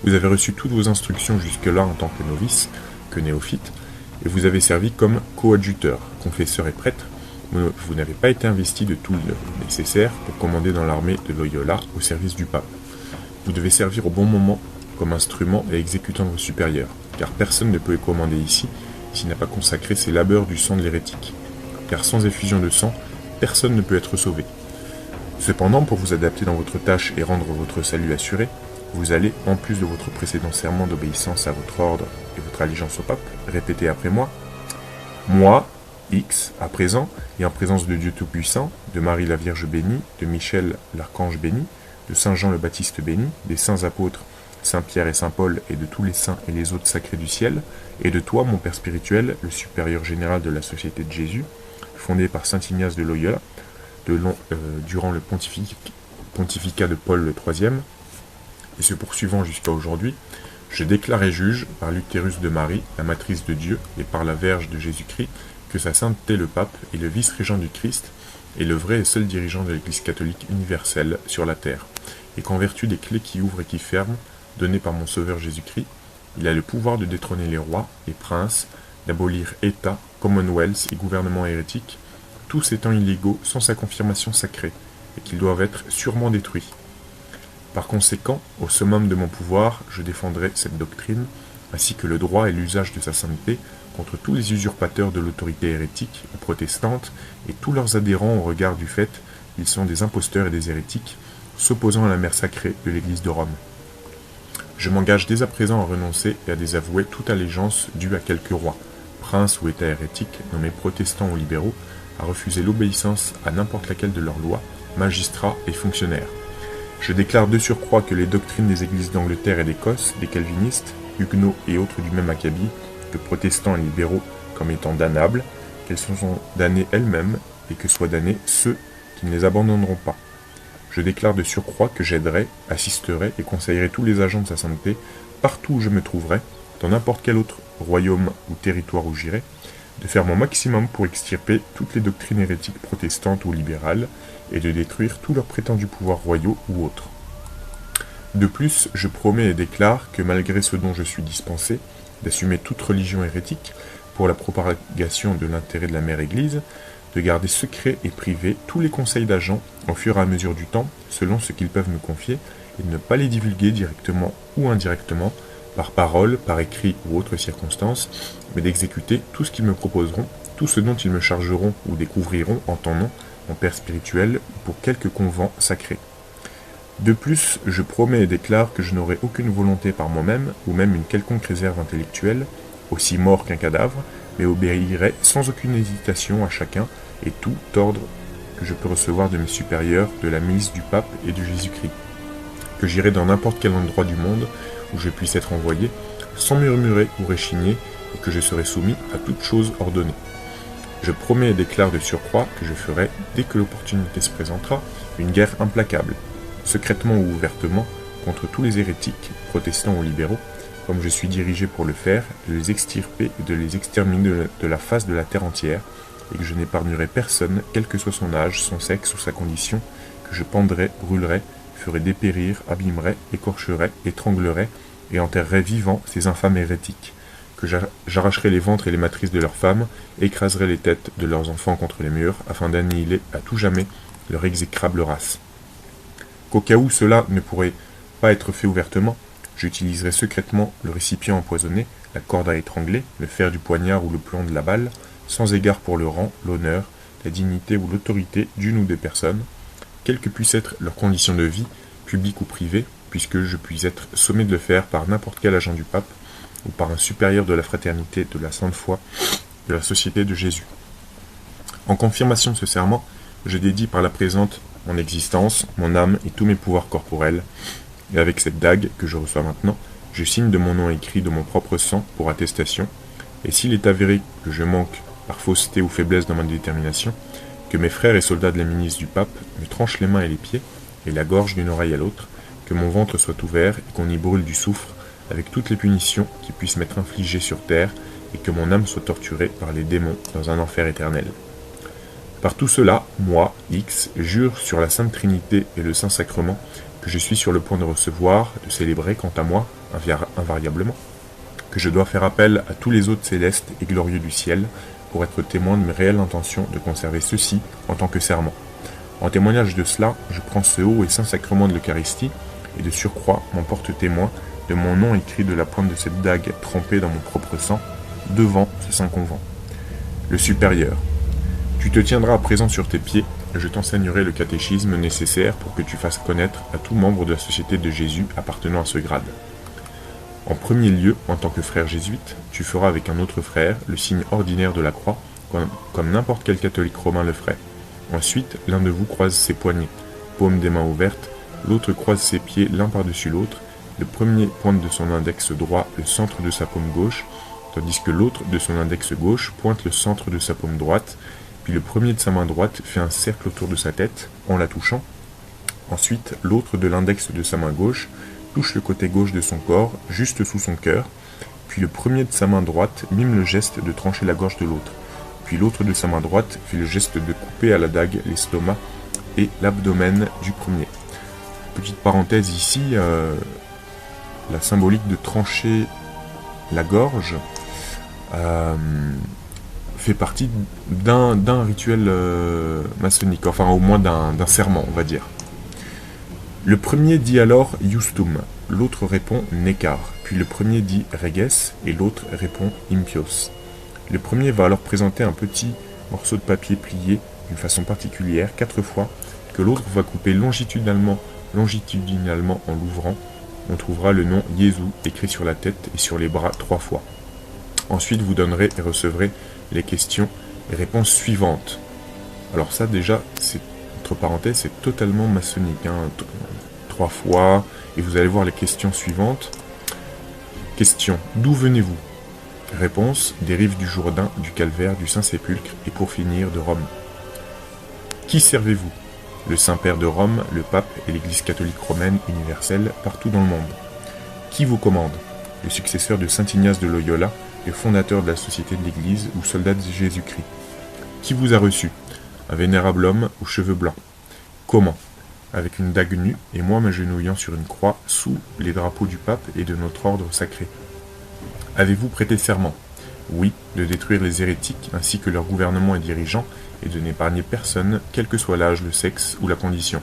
Vous avez reçu toutes vos instructions jusque-là en tant que novice, que néophyte, et vous avez servi comme coadjuteur, confesseur et prêtre. Vous n'avez pas été investi de tout le nécessaire pour commander dans l'armée de Loyola au service du pape. Vous devez servir au bon moment comme instrument et exécutant de vos supérieurs, car personne ne peut commander ici s'il n'a pas consacré ses labeurs du sang de l'hérétique. Car sans effusion de sang, personne ne peut être sauvé. Cependant, pour vous adapter dans votre tâche et rendre votre salut assuré, vous allez, en plus de votre précédent serment d'obéissance à votre ordre et votre allégeance au pape, répéter après moi « Moi, X, à présent, et en présence de Dieu Tout-Puissant, de Marie la Vierge bénie, de Michel l'Archange béni, de Saint Jean le Baptiste béni, des saints apôtres, Saint Pierre et Saint Paul, et de tous les saints et les autres sacrés du ciel, et de toi, mon Père spirituel, le supérieur général de la Société de Jésus, fondée par saint Ignace de Loyola, durant le pontificat de Paul le III, et se poursuivant jusqu'à aujourd'hui, je déclare et juge, par l'utérus de Marie, la matrice de Dieu, et par la Vierge de Jésus-Christ, que sa sainteté le pape est le vice-régent du Christ, et le vrai et seul dirigeant de l'Église catholique universelle sur la terre, et qu'en vertu des clés qui ouvrent et qui ferment, données par mon Sauveur Jésus-Christ, il a le pouvoir de détrôner les rois et princes, d'abolir États, Commonwealths et gouvernements hérétiques, tous étant illégaux sans sa confirmation sacrée, et qu'ils doivent être sûrement détruits. Par conséquent, au summum de mon pouvoir, je défendrai cette doctrine, ainsi que le droit et l'usage de sa sainteté, contre tous les usurpateurs de l'autorité hérétique ou protestante, et tous leurs adhérents au regard du fait qu'ils sont des imposteurs et des hérétiques, s'opposant à la mère sacrée de l'Église de Rome. Je m'engage dès à présent à renoncer et à désavouer toute allégeance due à quelque roi, prince ou État hérétique, nommés protestants ou libéraux, à refuser l'obéissance à n'importe laquelle de leurs lois, magistrats et fonctionnaires. Je déclare de surcroît que les doctrines des églises d'Angleterre et d'Écosse, des calvinistes, huguenots et autres du même acabit, que protestants et libéraux, comme étant damnables, qu'elles sont damnées elles-mêmes, et que soient damnés ceux qui ne les abandonneront pas. Je déclare de surcroît que j'aiderai, assisterai et conseillerai tous les agents de sa sainteté, partout où je me trouverai, dans n'importe quel autre royaume ou territoire où j'irai, de faire mon maximum pour extirper toutes les doctrines hérétiques protestantes ou libérales, et de détruire tous leurs prétendus pouvoirs royaux ou autres. De plus, je promets et déclare que malgré ce dont je suis dispensé, d'assumer toute religion hérétique pour la propagation de l'intérêt de la mère Église, de garder secrets et privés tous les conseils d'agents au fur et à mesure du temps, selon ce qu'ils peuvent me confier, et de ne pas les divulguer directement ou indirectement, par parole, par écrit ou autre circonstance, mais d'exécuter tout ce qu'ils me proposeront, tout ce dont ils me chargeront ou découvriront en ton nom, mon Père spirituel, ou pour quelque convent sacré. De plus, je promets et déclare que je n'aurai aucune volonté par moi-même, ou même une quelconque réserve intellectuelle, aussi mort qu'un cadavre, mais obéirai sans aucune hésitation à chacun et tout ordre que je peux recevoir de mes supérieurs, de la milice du pape et de Jésus-Christ. Que j'irai dans n'importe quel endroit du monde où je puisse être envoyé, sans murmurer ou réchigner, et que je serai soumis à toute chose ordonnée. Je promets et déclare de surcroît que je ferai, dès que l'opportunité se présentera, une guerre implacable, secrètement ou ouvertement, contre tous les hérétiques, protestants ou libéraux, comme je suis dirigé pour le faire, de les extirper et de les exterminer de la face de la terre entière, et que je n'épargnerai personne, quel que soit son âge, son sexe ou sa condition, que je pendrai, brûlerai, ferai dépérir, abîmerai, écorcherai, étranglerai, et enterrerai vivants ces infâmes hérétiques, que j'arracherai les ventres et les matrices de leurs femmes, écraserai les têtes de leurs enfants contre les murs, afin d'annihiler à tout jamais leur exécrable race. Qu'au cas où cela ne pourrait pas être fait ouvertement, j'utiliserai secrètement le récipient empoisonné, la corde à étrangler, le fer du poignard ou le plomb de la balle, sans égard pour le rang, l'honneur, la dignité ou l'autorité d'une ou des personnes, quelles que puissent être leurs conditions de vie, publiques ou privées, puisque je puis être sommé de le faire par n'importe quel agent du pape, ou par un supérieur de la fraternité, de la sainte foi, de la Société de Jésus. En confirmation de ce serment, je dédie par la présente mon existence, mon âme et tous mes pouvoirs corporels, et avec cette dague que je reçois maintenant, je signe de mon nom écrit de mon propre sang pour attestation, et s'il est avéré que je manque par fausseté ou faiblesse dans ma détermination, que mes frères et soldats de la milice du pape me tranchent les mains et les pieds, et la gorge d'une oreille à l'autre, que mon ventre soit ouvert et qu'on y brûle du soufre, avec toutes les punitions qui puissent m'être infligées sur terre, et que mon âme soit torturée par les démons dans un enfer éternel. Par tout cela, moi, X, jure sur la Sainte Trinité et le Saint-Sacrement que je suis sur le point de recevoir, de célébrer quant à moi, invariablement, que je dois faire appel à tous les autres célestes et glorieux du ciel pour être témoin de mes réelles intentions de conserver ceci en tant que serment. En témoignage de cela, je prends ce haut et saint sacrement de l'Eucharistie et de surcroît m'en porte témoin de mon nom écrit de la pointe de cette dague trempée dans mon propre sang devant ce saint convent. Le supérieur. Tu te tiendras à présent sur tes pieds, et je t'enseignerai le catéchisme nécessaire pour que tu fasses connaître à tout membre de la Société de Jésus appartenant à ce grade. En premier lieu, en tant que frère jésuite, tu feras avec un autre frère le signe ordinaire de la croix, comme n'importe quel catholique romain le ferait. Ensuite, l'un de vous croise ses poignets, paume des mains ouvertes, l'autre croise ses pieds l'un par-dessus l'autre, le premier pointe de son index droit le centre de sa paume gauche, tandis que l'autre de son index gauche pointe le centre de sa paume droite, puis le premier de sa main droite fait un cercle autour de sa tête, en la touchant. Ensuite, l'autre de l'index de sa main gauche touche le côté gauche de son corps, juste sous son cœur, puis le premier de sa main droite mime le geste de trancher la gorge de l'autre, puis l'autre de sa main droite fait le geste de couper à la dague l'estomac et l'abdomen du premier. Petite parenthèse ici, la symbolique de trancher la gorge fait partie d'un rituel maçonnique, enfin au moins d'un serment, on va dire. Le premier dit alors Iustum, l'autre répond Necar, puis le premier dit Reges et l'autre répond Impios. Le premier va alors présenter un petit morceau de papier plié d'une façon particulière 4 fois, que l'autre va couper longitudinalement en l'ouvrant. On trouvera le nom Jésus écrit sur la tête et sur les bras 3 fois. Ensuite, vous donnerez et recevrez les questions et réponses suivantes. Alors ça déjà, c'est entre parenthèses, c'est totalement maçonnique. 3 fois, et vous allez voir les questions suivantes. Question, d'où venez-vous? Réponse, des rives du Jourdain, du Calvaire, du Saint-Sépulcre, et pour finir, de Rome. Qui servez-vous? Le Saint-Père de Rome, le Pape et l'Église catholique romaine universelle partout dans le monde. Qui vous commande? Le successeur de Saint Ignace de Loyola, le fondateur de la Société de l'Église ou soldat de Jésus-Christ. Qui vous a reçu? Un vénérable homme aux cheveux blancs. Comment? Avec une dague nue et moi m'agenouillant sur une croix sous les drapeaux du pape et de notre ordre sacré. Avez-vous prêté serment? Oui, de détruire les hérétiques ainsi que leurs gouvernements et dirigeants et de n'épargner personne, quel que soit l'âge, le sexe ou la condition.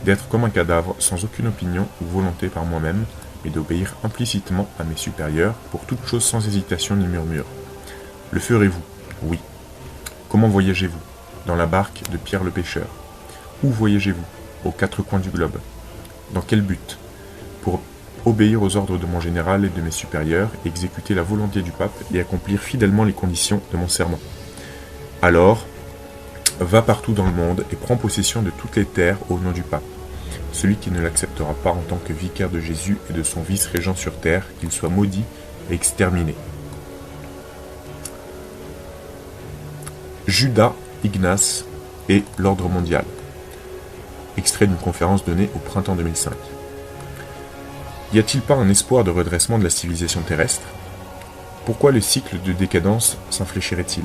D'être comme un cadavre sans aucune opinion ou volonté par moi-même, mais d'obéir implicitement à mes supérieurs pour toute chose sans hésitation ni murmure. Le ferez-vous? Oui. Comment voyagez-vous? Dans la barque de Pierre le pêcheur. Où voyagez-vous? Aux 4 coins du globe. Dans quel but? Pour obéir aux ordres de mon général et de mes supérieurs, exécuter la volonté du pape et accomplir fidèlement les conditions de mon serment. Alors, va partout dans le monde et prends possession de toutes les terres au nom du pape. Celui qui ne l'acceptera pas en tant que vicaire de Jésus et de son vice-régent sur terre, qu'il soit maudit et exterminé. Judas, Ignace et l'ordre mondial. Extrait d'une conférence donnée au printemps 2005. Y a-t-il pas un espoir de redressement de la civilisation terrestre? Pourquoi le cycle de décadence s'infléchirait-il?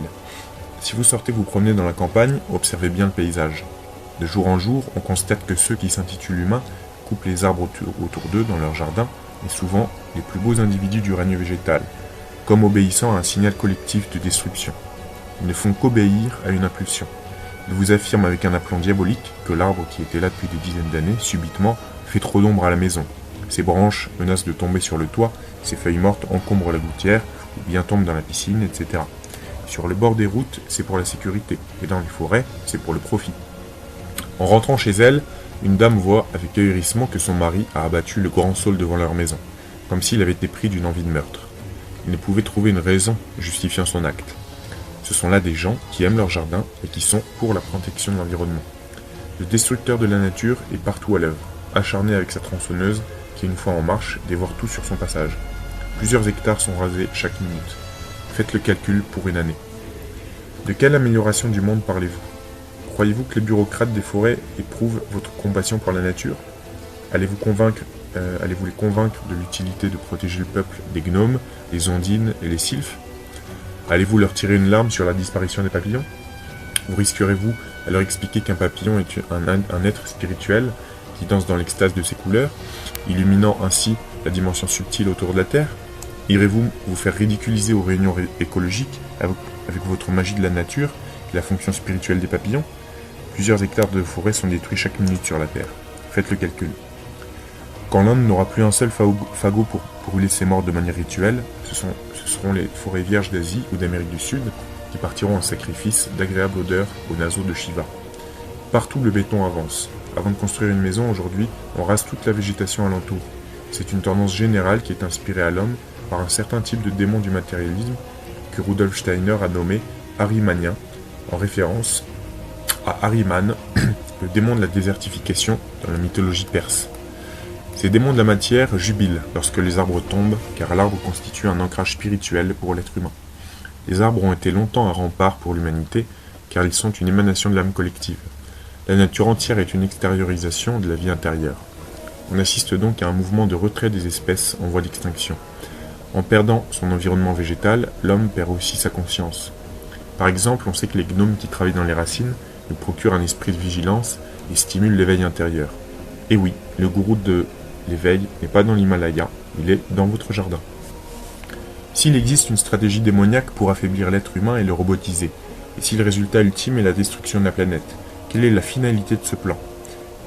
Si vous sortez vous promener dans la campagne, observez bien le paysage. De jour en jour, on constate que ceux qui s'intitulent humains coupent les arbres autour d'eux dans leur jardin, et souvent les plus beaux individus du règne végétal, comme obéissant à un signal collectif de destruction. Ils ne font qu'obéir à une impulsion. Ils vous affirment avec un aplomb diabolique que l'arbre qui était là depuis des dizaines d'années, subitement, fait trop d'ombre à la maison. Ses branches menacent de tomber sur le toit, ses feuilles mortes encombrent la gouttière, ou bien tombent dans la piscine, etc. Sur le bord des routes, c'est pour la sécurité, et dans les forêts, c'est pour le profit. En rentrant chez elle, une dame voit avec ahurissement que son mari a abattu le grand saule devant leur maison, comme s'il avait été pris d'une envie de meurtre. Il ne pouvait trouver une raison justifiant son acte. Ce sont là des gens qui aiment leur jardin et qui sont pour la protection de l'environnement. Le destructeur de la nature est partout à l'œuvre, acharné avec sa tronçonneuse qui, une fois en marche, dévore tout sur son passage. Plusieurs hectares sont rasés chaque minute. Faites le calcul pour une année. De quelle amélioration du monde parlez-vous? Croyez-vous que les bureaucrates des forêts éprouvent votre compassion pour la nature? Allez-vous les convaincre de l'utilité de protéger le peuple des gnomes, les ondines et les sylphes? Allez-vous leur tirer une larme sur la disparition des papillons? Vous risquerez-vous à leur expliquer qu'un papillon est un être spirituel qui danse dans l'extase de ses couleurs, illuminant ainsi la dimension subtile autour de la Terre? Irez-vous vous faire ridiculiser aux réunions écologiques avec votre magie de la nature et la fonction spirituelle des papillons? Plusieurs hectares de forêt sont détruits chaque minute sur la Terre. Faites le calcul. Quand l'homme n'aura plus un seul fagot pour brûler ses morts de manière rituelle, ce seront les forêts vierges d'Asie ou d'Amérique du Sud qui partiront en sacrifice d'agréables odeurs aux naseaux de Shiva. Partout le béton avance. Avant de construire une maison, aujourd'hui, on rase toute la végétation alentour. C'est une tendance générale qui est inspirée à l'homme par un certain type de démon du matérialisme que Rudolf Steiner a nommé Ahrimanien, en référence à Ahriman, le démon de la désertification dans la mythologie perse. Ces démons de la matière jubilent lorsque les arbres tombent, car l'arbre constitue un ancrage spirituel pour l'être humain. Les arbres ont été longtemps un rempart pour l'humanité, car ils sont une émanation de l'âme collective. La nature entière est une extériorisation de la vie intérieure. On assiste donc à un mouvement de retrait des espèces en voie d'extinction. En perdant son environnement végétal, l'homme perd aussi sa conscience. Par exemple, on sait que les gnomes qui travaillent dans les racines nous procurent un esprit de vigilance et stimulent l'éveil intérieur. Et oui, le gourou de l'éveil n'est pas dans l'Himalaya, il est dans votre jardin. S'il existe une stratégie démoniaque pour affaiblir l'être humain et le robotiser, et si le résultat ultime est la destruction de la planète, quelle est la finalité de ce plan?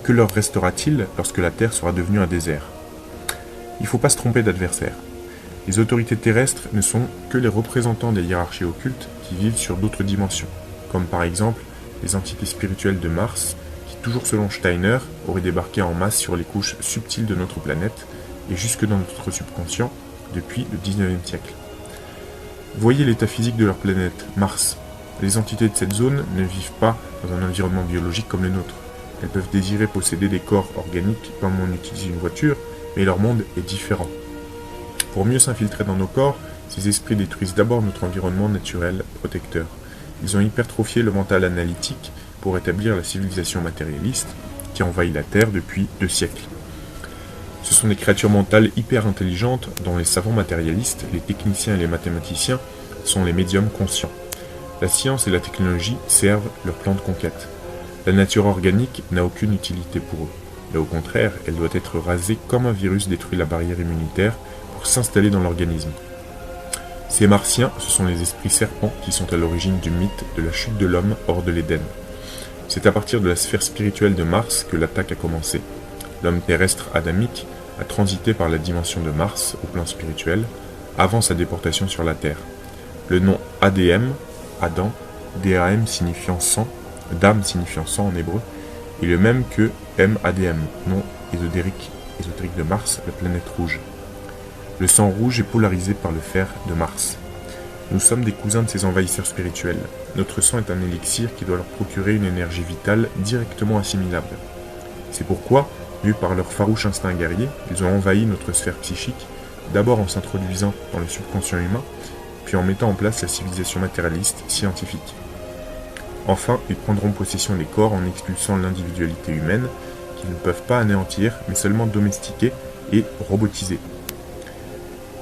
Que leur restera-t-il lorsque la Terre sera devenue un désert? Il ne faut pas se tromper d'adversaire. Les autorités terrestres ne sont que les représentants des hiérarchies occultes qui vivent sur d'autres dimensions, comme par exemple les entités spirituelles de Mars, qui, toujours selon Steiner, auraient débarqué en masse sur les couches subtiles de notre planète et jusque dans notre subconscient depuis le 19e siècle. Voyez l'état physique de leur planète, Mars. Les entités de cette zone ne vivent pas dans un environnement biologique comme le nôtre. Elles peuvent désirer posséder des corps organiques comme on utilise une voiture, mais leur monde est différent. Pour mieux s'infiltrer dans nos corps, ces esprits détruisent d'abord notre environnement naturel protecteur. Ils ont hypertrophié le mental analytique pour établir la civilisation matérialiste qui envahit la Terre depuis 2 siècles. Ce sont des créatures mentales hyper intelligentes dont les savants matérialistes, les techniciens et les mathématiciens sont les médiums conscients. La science et la technologie servent leur plan de conquête. La nature organique n'a aucune utilité pour eux. Mais au contraire, elle doit être rasée comme un virus détruit la barrière immunitaire pour s'installer dans l'organisme. Ces martiens, ce sont les esprits serpents qui sont à l'origine du mythe de la chute de l'homme hors de l'Éden. C'est à partir de la sphère spirituelle de Mars que l'attaque a commencé. L'homme terrestre adamique a transité par la dimension de Mars au plan spirituel avant sa déportation sur la Terre. Le nom ADM, Adam, DAM signifiant sang, Dam signifiant sang en hébreu, est le même que MADM, nom ésotérique de Mars, la planète rouge. Le sang rouge est polarisé par le fer de Mars. Nous sommes des cousins de ces envahisseurs spirituels. Notre sang est un élixir qui doit leur procurer une énergie vitale directement assimilable. C'est pourquoi, mus par leur farouche instinct guerrier, ils ont envahi notre sphère psychique, d'abord en s'introduisant dans le subconscient humain, puis en mettant en place la civilisation matérialiste scientifique. Enfin, ils prendront possession des corps en expulsant l'individualité humaine, qu'ils ne peuvent pas anéantir, mais seulement domestiquer et robotiser.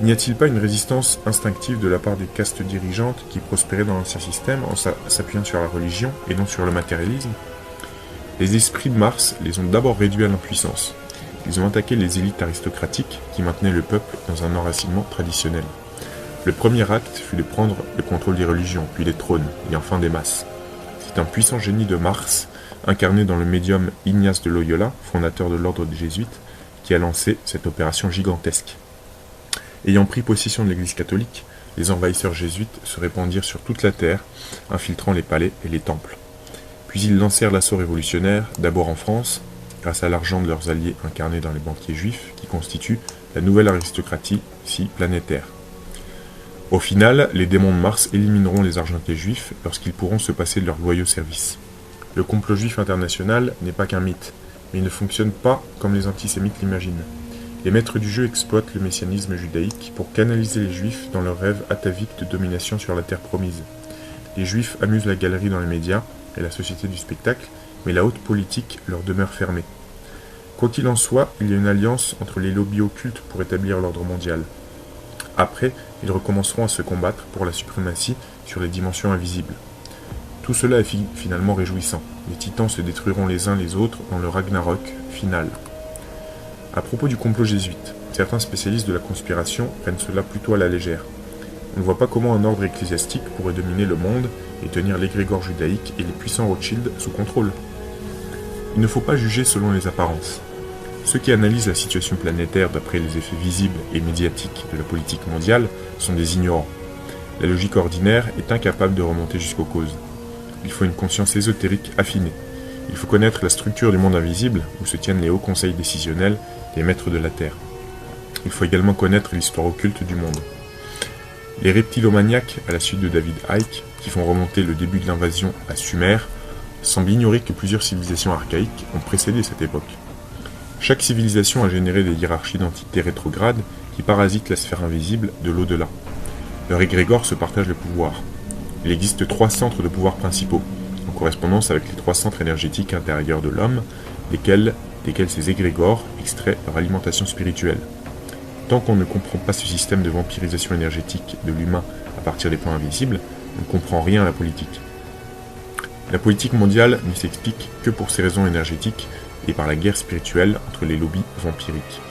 N'y a-t-il pas une résistance instinctive de la part des castes dirigeantes qui prospéraient dans l'ancien système en s'appuyant sur la religion et non sur le matérialisme? Les esprits de Mars les ont d'abord réduits à l'impuissance. Ils ont attaqué les élites aristocratiques qui maintenaient le peuple dans un enracinement traditionnel. Le premier acte fut de prendre le contrôle des religions, puis des trônes, et enfin des masses. C'est un puissant génie de Mars, incarné dans le médium Ignace de Loyola, fondateur de l'ordre des Jésuites, qui a lancé cette opération gigantesque. Ayant pris possession de l'Église catholique, les envahisseurs jésuites se répandirent sur toute la terre, infiltrant les palais et les temples. Puis ils lancèrent l'assaut révolutionnaire, d'abord en France, grâce à l'argent de leurs alliés incarnés dans les banquiers juifs, qui constituent la nouvelle aristocratie, si planétaire. Au final, les démons de Mars élimineront les argentés juifs lorsqu'ils pourront se passer de leurs loyaux services. Le complot juif international n'est pas qu'un mythe, mais il ne fonctionne pas comme les antisémites l'imaginent. Les maîtres du jeu exploitent le messianisme judaïque pour canaliser les juifs dans leur rêve atavique de domination sur la terre promise. Les juifs amusent la galerie dans les médias et la société du spectacle, mais la haute politique leur demeure fermée. Quoi qu'il en soit, il y a une alliance entre les lobbies occultes pour établir l'ordre mondial. Après, ils recommenceront à se combattre pour la suprématie sur les dimensions invisibles. Tout cela est finalement réjouissant. Les titans se détruiront les uns les autres dans le Ragnarok final. À propos du complot jésuite, certains spécialistes de la conspiration prennent cela plutôt à la légère. On ne voit pas comment un ordre ecclésiastique pourrait dominer le monde et tenir l'égrégore judaïque et les puissants Rothschild sous contrôle. Il ne faut pas juger selon les apparences. Ceux qui analysent la situation planétaire d'après les effets visibles et médiatiques de la politique mondiale sont des ignorants. La logique ordinaire est incapable de remonter jusqu'aux causes. Il faut une conscience ésotérique affinée. Il faut connaître la structure du monde invisible où se tiennent les hauts conseils décisionnels des maîtres de la Terre. Il faut également connaître l'histoire occulte du monde. Les reptilomaniaques, à la suite de David Icke, qui font remonter le début de l'invasion à Sumer, semblent ignorer que plusieurs civilisations archaïques ont précédé cette époque. Chaque civilisation a généré des hiérarchies d'entités rétrogrades qui parasitent la sphère invisible de l'au-delà. Leur égrégore se partage le pouvoir. Il existe 3 centres de pouvoir principaux, en correspondance avec les 3 centres énergétiques intérieurs de l'homme, desquels ces égrégores extraient leur alimentation spirituelle. Tant qu'on ne comprend pas ce système de vampirisation énergétique de l'humain à partir des points invisibles, on ne comprend rien à la politique. La politique mondiale ne s'explique que pour ces raisons énergétiques et par la guerre spirituelle entre les lobbies vampiriques.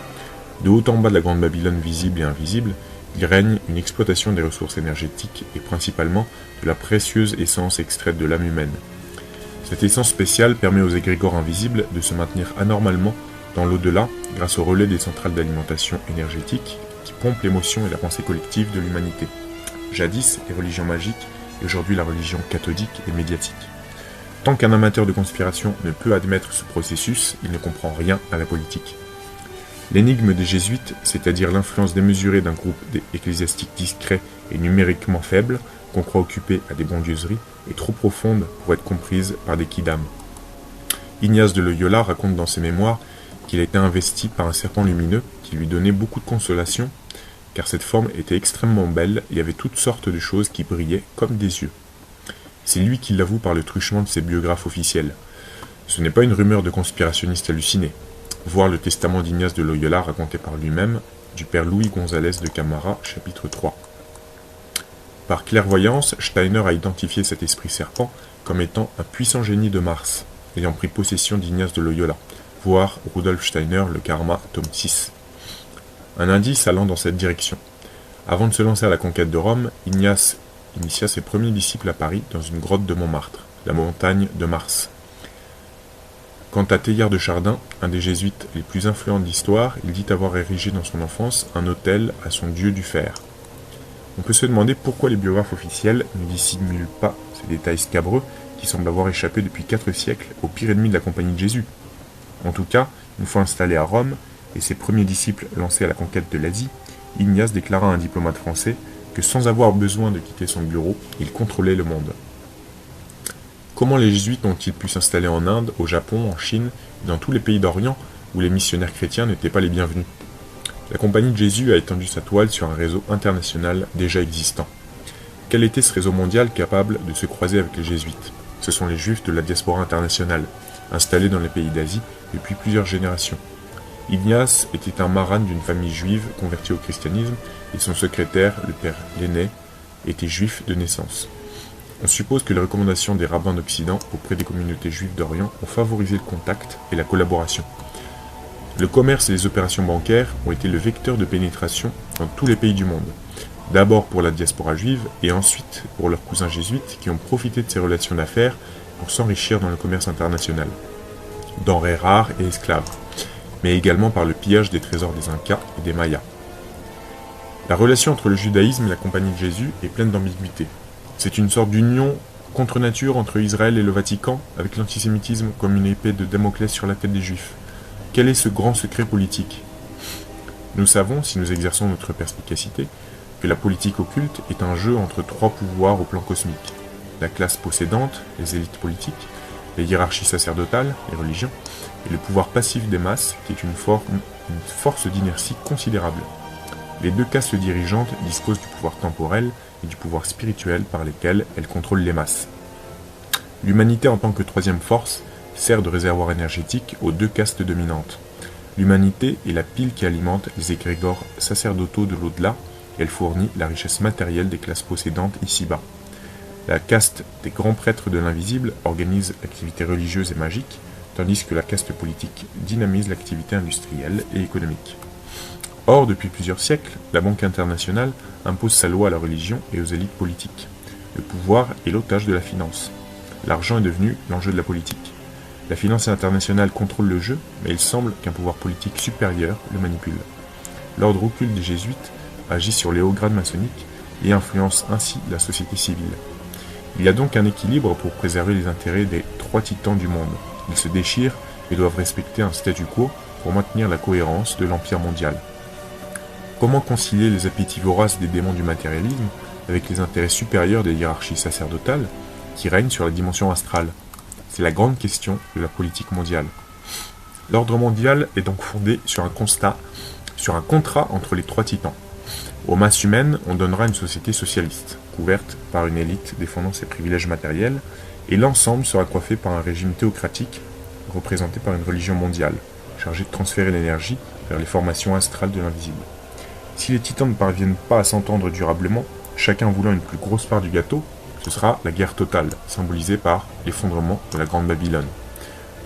De haut en bas de la Grande Babylone visible et invisible, il règne une exploitation des ressources énergétiques et principalement de la précieuse essence extraite de l'âme humaine. Cette essence spéciale permet aux égrégores invisibles de se maintenir anormalement dans l'au-delà grâce au relais des centrales d'alimentation énergétique qui pompent l'émotion et la pensée collective de l'humanité. Jadis, les religions magiques et aujourd'hui la religion cathodique et médiatique. Tant qu'un amateur de conspiration ne peut admettre ce processus, il ne comprend rien à la politique. L'énigme des jésuites, c'est-à-dire l'influence démesurée d'un groupe ecclésiastique discret et numériquement faible, qu'on croit occupé à des bondieuseries, est trop profonde pour être comprise par des kidam. Ignace de Loyola raconte dans ses mémoires qu'il a été investi par un serpent lumineux qui lui donnait beaucoup de consolation, car cette forme était extrêmement belle et avait toutes sortes de choses qui brillaient comme des yeux. C'est lui qui l'avoue par le truchement de ses biographes officiels. Ce n'est pas une rumeur de conspirationniste halluciné. Voir le testament d'Ignace de Loyola raconté par lui-même, du père Louis Gonzalez de Camara, chapitre 3. Par clairvoyance, Steiner a identifié cet esprit serpent comme étant un puissant génie de Mars, ayant pris possession d'Ignace de Loyola, voir Rudolf Steiner, le Karma, tome 6. Un indice allant dans cette direction. Avant de se lancer à la conquête de Rome, Ignace initia ses premiers disciples à Paris dans une grotte de Montmartre, la montagne de Mars. Quant à Teilhard de Chardin, un des jésuites les plus influents de l'histoire, il dit avoir érigé dans son enfance un autel à son dieu du fer. On peut se demander pourquoi les biographes officiels ne dissimulent pas ces détails scabreux qui semblent avoir échappé depuis 4 siècles au pire ennemi de la Compagnie de Jésus. En tout cas, une fois installé à Rome et ses premiers disciples lancés à la conquête de l'Asie, Ignace déclara à un diplomate français que sans avoir besoin de quitter son bureau, il contrôlait le monde. Comment les jésuites ont-ils pu s'installer en Inde, au Japon, en Chine et dans tous les pays d'Orient où les missionnaires chrétiens n'étaient pas les bienvenus? La Compagnie de Jésus a étendu sa toile sur un réseau international déjà existant. Quel était ce réseau mondial capable de se croiser avec les jésuites? Ce sont les juifs de la diaspora internationale, installés dans les pays d'Asie depuis plusieurs générations. Ignace était un maran d'une famille juive convertie au christianisme et son secrétaire, le père Lenné, était juif de naissance. On suppose que les recommandations des rabbins d'Occident auprès des communautés juives d'Orient ont favorisé le contact et la collaboration. Le commerce et les opérations bancaires ont été le vecteur de pénétration dans tous les pays du monde, d'abord pour la diaspora juive et ensuite pour leurs cousins jésuites qui ont profité de ces relations d'affaires pour s'enrichir dans le commerce international, denrées rares et esclaves, mais également par le pillage des trésors des Incas et des Mayas. La relation entre le judaïsme et la Compagnie de Jésus est pleine d'ambiguïté. C'est une sorte d'union contre nature entre Israël et le Vatican, avec l'antisémitisme comme une épée de Damoclès sur la tête des Juifs. Quel est ce grand secret politique? Nous savons, si nous exerçons notre perspicacité, que la politique occulte est un jeu entre 3 pouvoirs au plan cosmique. La classe possédante, les élites politiques, les hiérarchies sacerdotales, les religions, et le pouvoir passif des masses, qui est une force d'inertie considérable. Les 2 castes dirigeantes disposent du pouvoir temporel et du pouvoir spirituel par lesquels elles contrôlent les masses. L'humanité en tant que 3e force sert de réservoir énergétique aux 2 castes dominantes. L'humanité est la pile qui alimente les égrégores sacerdotaux de l'au-delà et elle fournit la richesse matérielle des classes possédantes ici-bas. La caste des grands prêtres de l'invisible organise l'activité religieuse et magique, tandis que la caste politique dynamise l'activité industrielle et économique. Or, depuis plusieurs siècles, la Banque internationale impose sa loi à la religion et aux élites politiques. Le pouvoir est l'otage de la finance. L'argent est devenu l'enjeu de la politique. La finance internationale contrôle le jeu, mais il semble qu'un pouvoir politique supérieur le manipule. L'ordre occulte des jésuites agit sur les hauts grades maçonniques et influence ainsi la société civile. Il y a donc un équilibre pour préserver les intérêts des trois titans du monde. Ils se déchirent et doivent respecter un statu quo pour maintenir la cohérence de l'empire mondial. Comment concilier les appétits voraces des démons du matérialisme avec les intérêts supérieurs des hiérarchies sacerdotales qui règnent sur la dimension astrale? C'est la grande question de la politique mondiale. L'ordre mondial est donc fondé sur un contrat entre les trois titans. Aux masses humaines, on donnera une société socialiste, couverte par une élite défendant ses privilèges matériels, et l'ensemble sera coiffé par un régime théocratique représenté par une religion mondiale, chargée de transférer l'énergie vers les formations astrales de l'invisible. Si les titans ne parviennent pas à s'entendre durablement, chacun voulant une plus grosse part du gâteau, ce sera la guerre totale, symbolisée par l'effondrement de la Grande Babylone.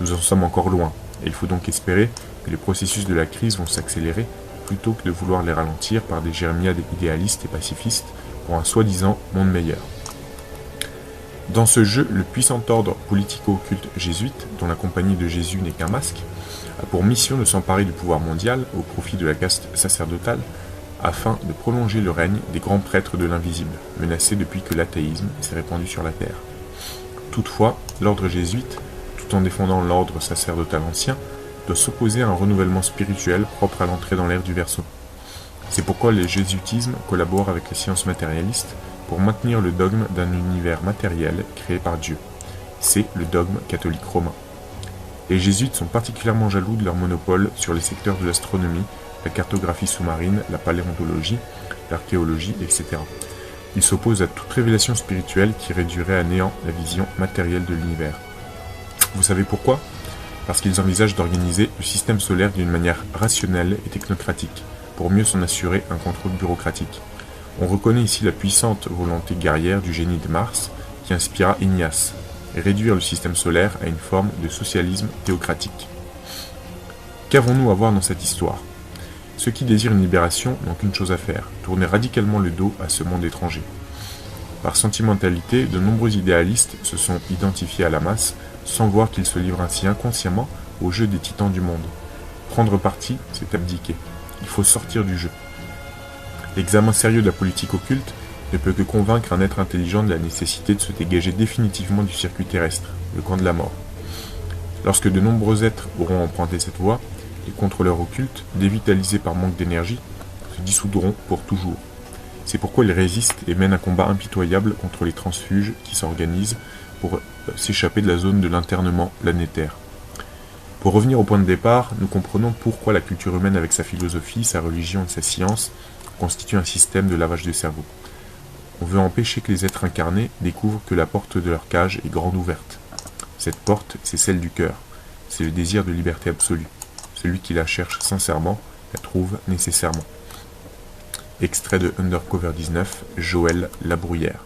Nous en sommes encore loin, et il faut donc espérer que les processus de la crise vont s'accélérer plutôt que de vouloir les ralentir par des jérémiades idéalistes et pacifistes pour un soi-disant monde meilleur. Dans ce jeu, le puissant ordre politico-occulte jésuite, dont la compagnie de Jésus n'est qu'un masque, a pour mission de s'emparer du pouvoir mondial au profit de la caste sacerdotale afin de prolonger le règne des grands prêtres de l'invisible, menacés depuis que l'athéisme s'est répandu sur la terre. Toutefois, l'ordre jésuite, tout en défendant l'ordre sacerdotal ancien, doit s'opposer à un renouvellement spirituel propre à l'entrée dans l'ère du Verseau. C'est pourquoi le jésuitisme collabore avec les sciences matérialistes pour maintenir le dogme d'un univers matériel créé par Dieu. C'est le dogme catholique romain. Les jésuites sont particulièrement jaloux de leur monopole sur les secteurs de l'astronomie, la cartographie sous-marine, la paléontologie, l'archéologie, etc. Ils s'opposent à toute révélation spirituelle qui réduirait à néant la vision matérielle de l'univers. Vous savez pourquoi ? Parce qu'ils envisagent d'organiser le système solaire d'une manière rationnelle et technocratique, pour mieux s'en assurer un contrôle bureaucratique. On reconnaît ici la puissante volonté guerrière du génie de Mars qui inspira Ignace, et réduire le système solaire à une forme de socialisme théocratique. Qu'avons-nous à voir dans cette histoire ? Ceux qui désirent une libération n'ont qu'une chose à faire, tourner radicalement le dos à ce monde étranger. Par sentimentalité, de nombreux idéalistes se sont identifiés à la masse, sans voir qu'ils se livrent ainsi inconsciemment au jeu des titans du monde. Prendre parti, c'est abdiquer. Il faut sortir du jeu. L'examen sérieux de la politique occulte ne peut que convaincre un être intelligent de la nécessité de se dégager définitivement du circuit terrestre, le camp de la mort. Lorsque de nombreux êtres auront emprunté cette voie, les contrôleurs occultes, dévitalisés par manque d'énergie, se dissoudront pour toujours. C'est pourquoi ils résistent et mènent un combat impitoyable contre les transfuges qui s'organisent pour s'échapper de la zone de l'internement planétaire. Pour revenir au point de départ, nous comprenons pourquoi la culture humaine avec sa philosophie, sa religion et sa science constitue un système de lavage de cerveau. On veut empêcher que les êtres incarnés découvrent que la porte de leur cage est grande ouverte. Cette porte, c'est celle du cœur. C'est le désir de liberté absolue. Celui qui la cherche sincèrement la trouve nécessairement. Extrait de Undercover 19, Joël Labruyère.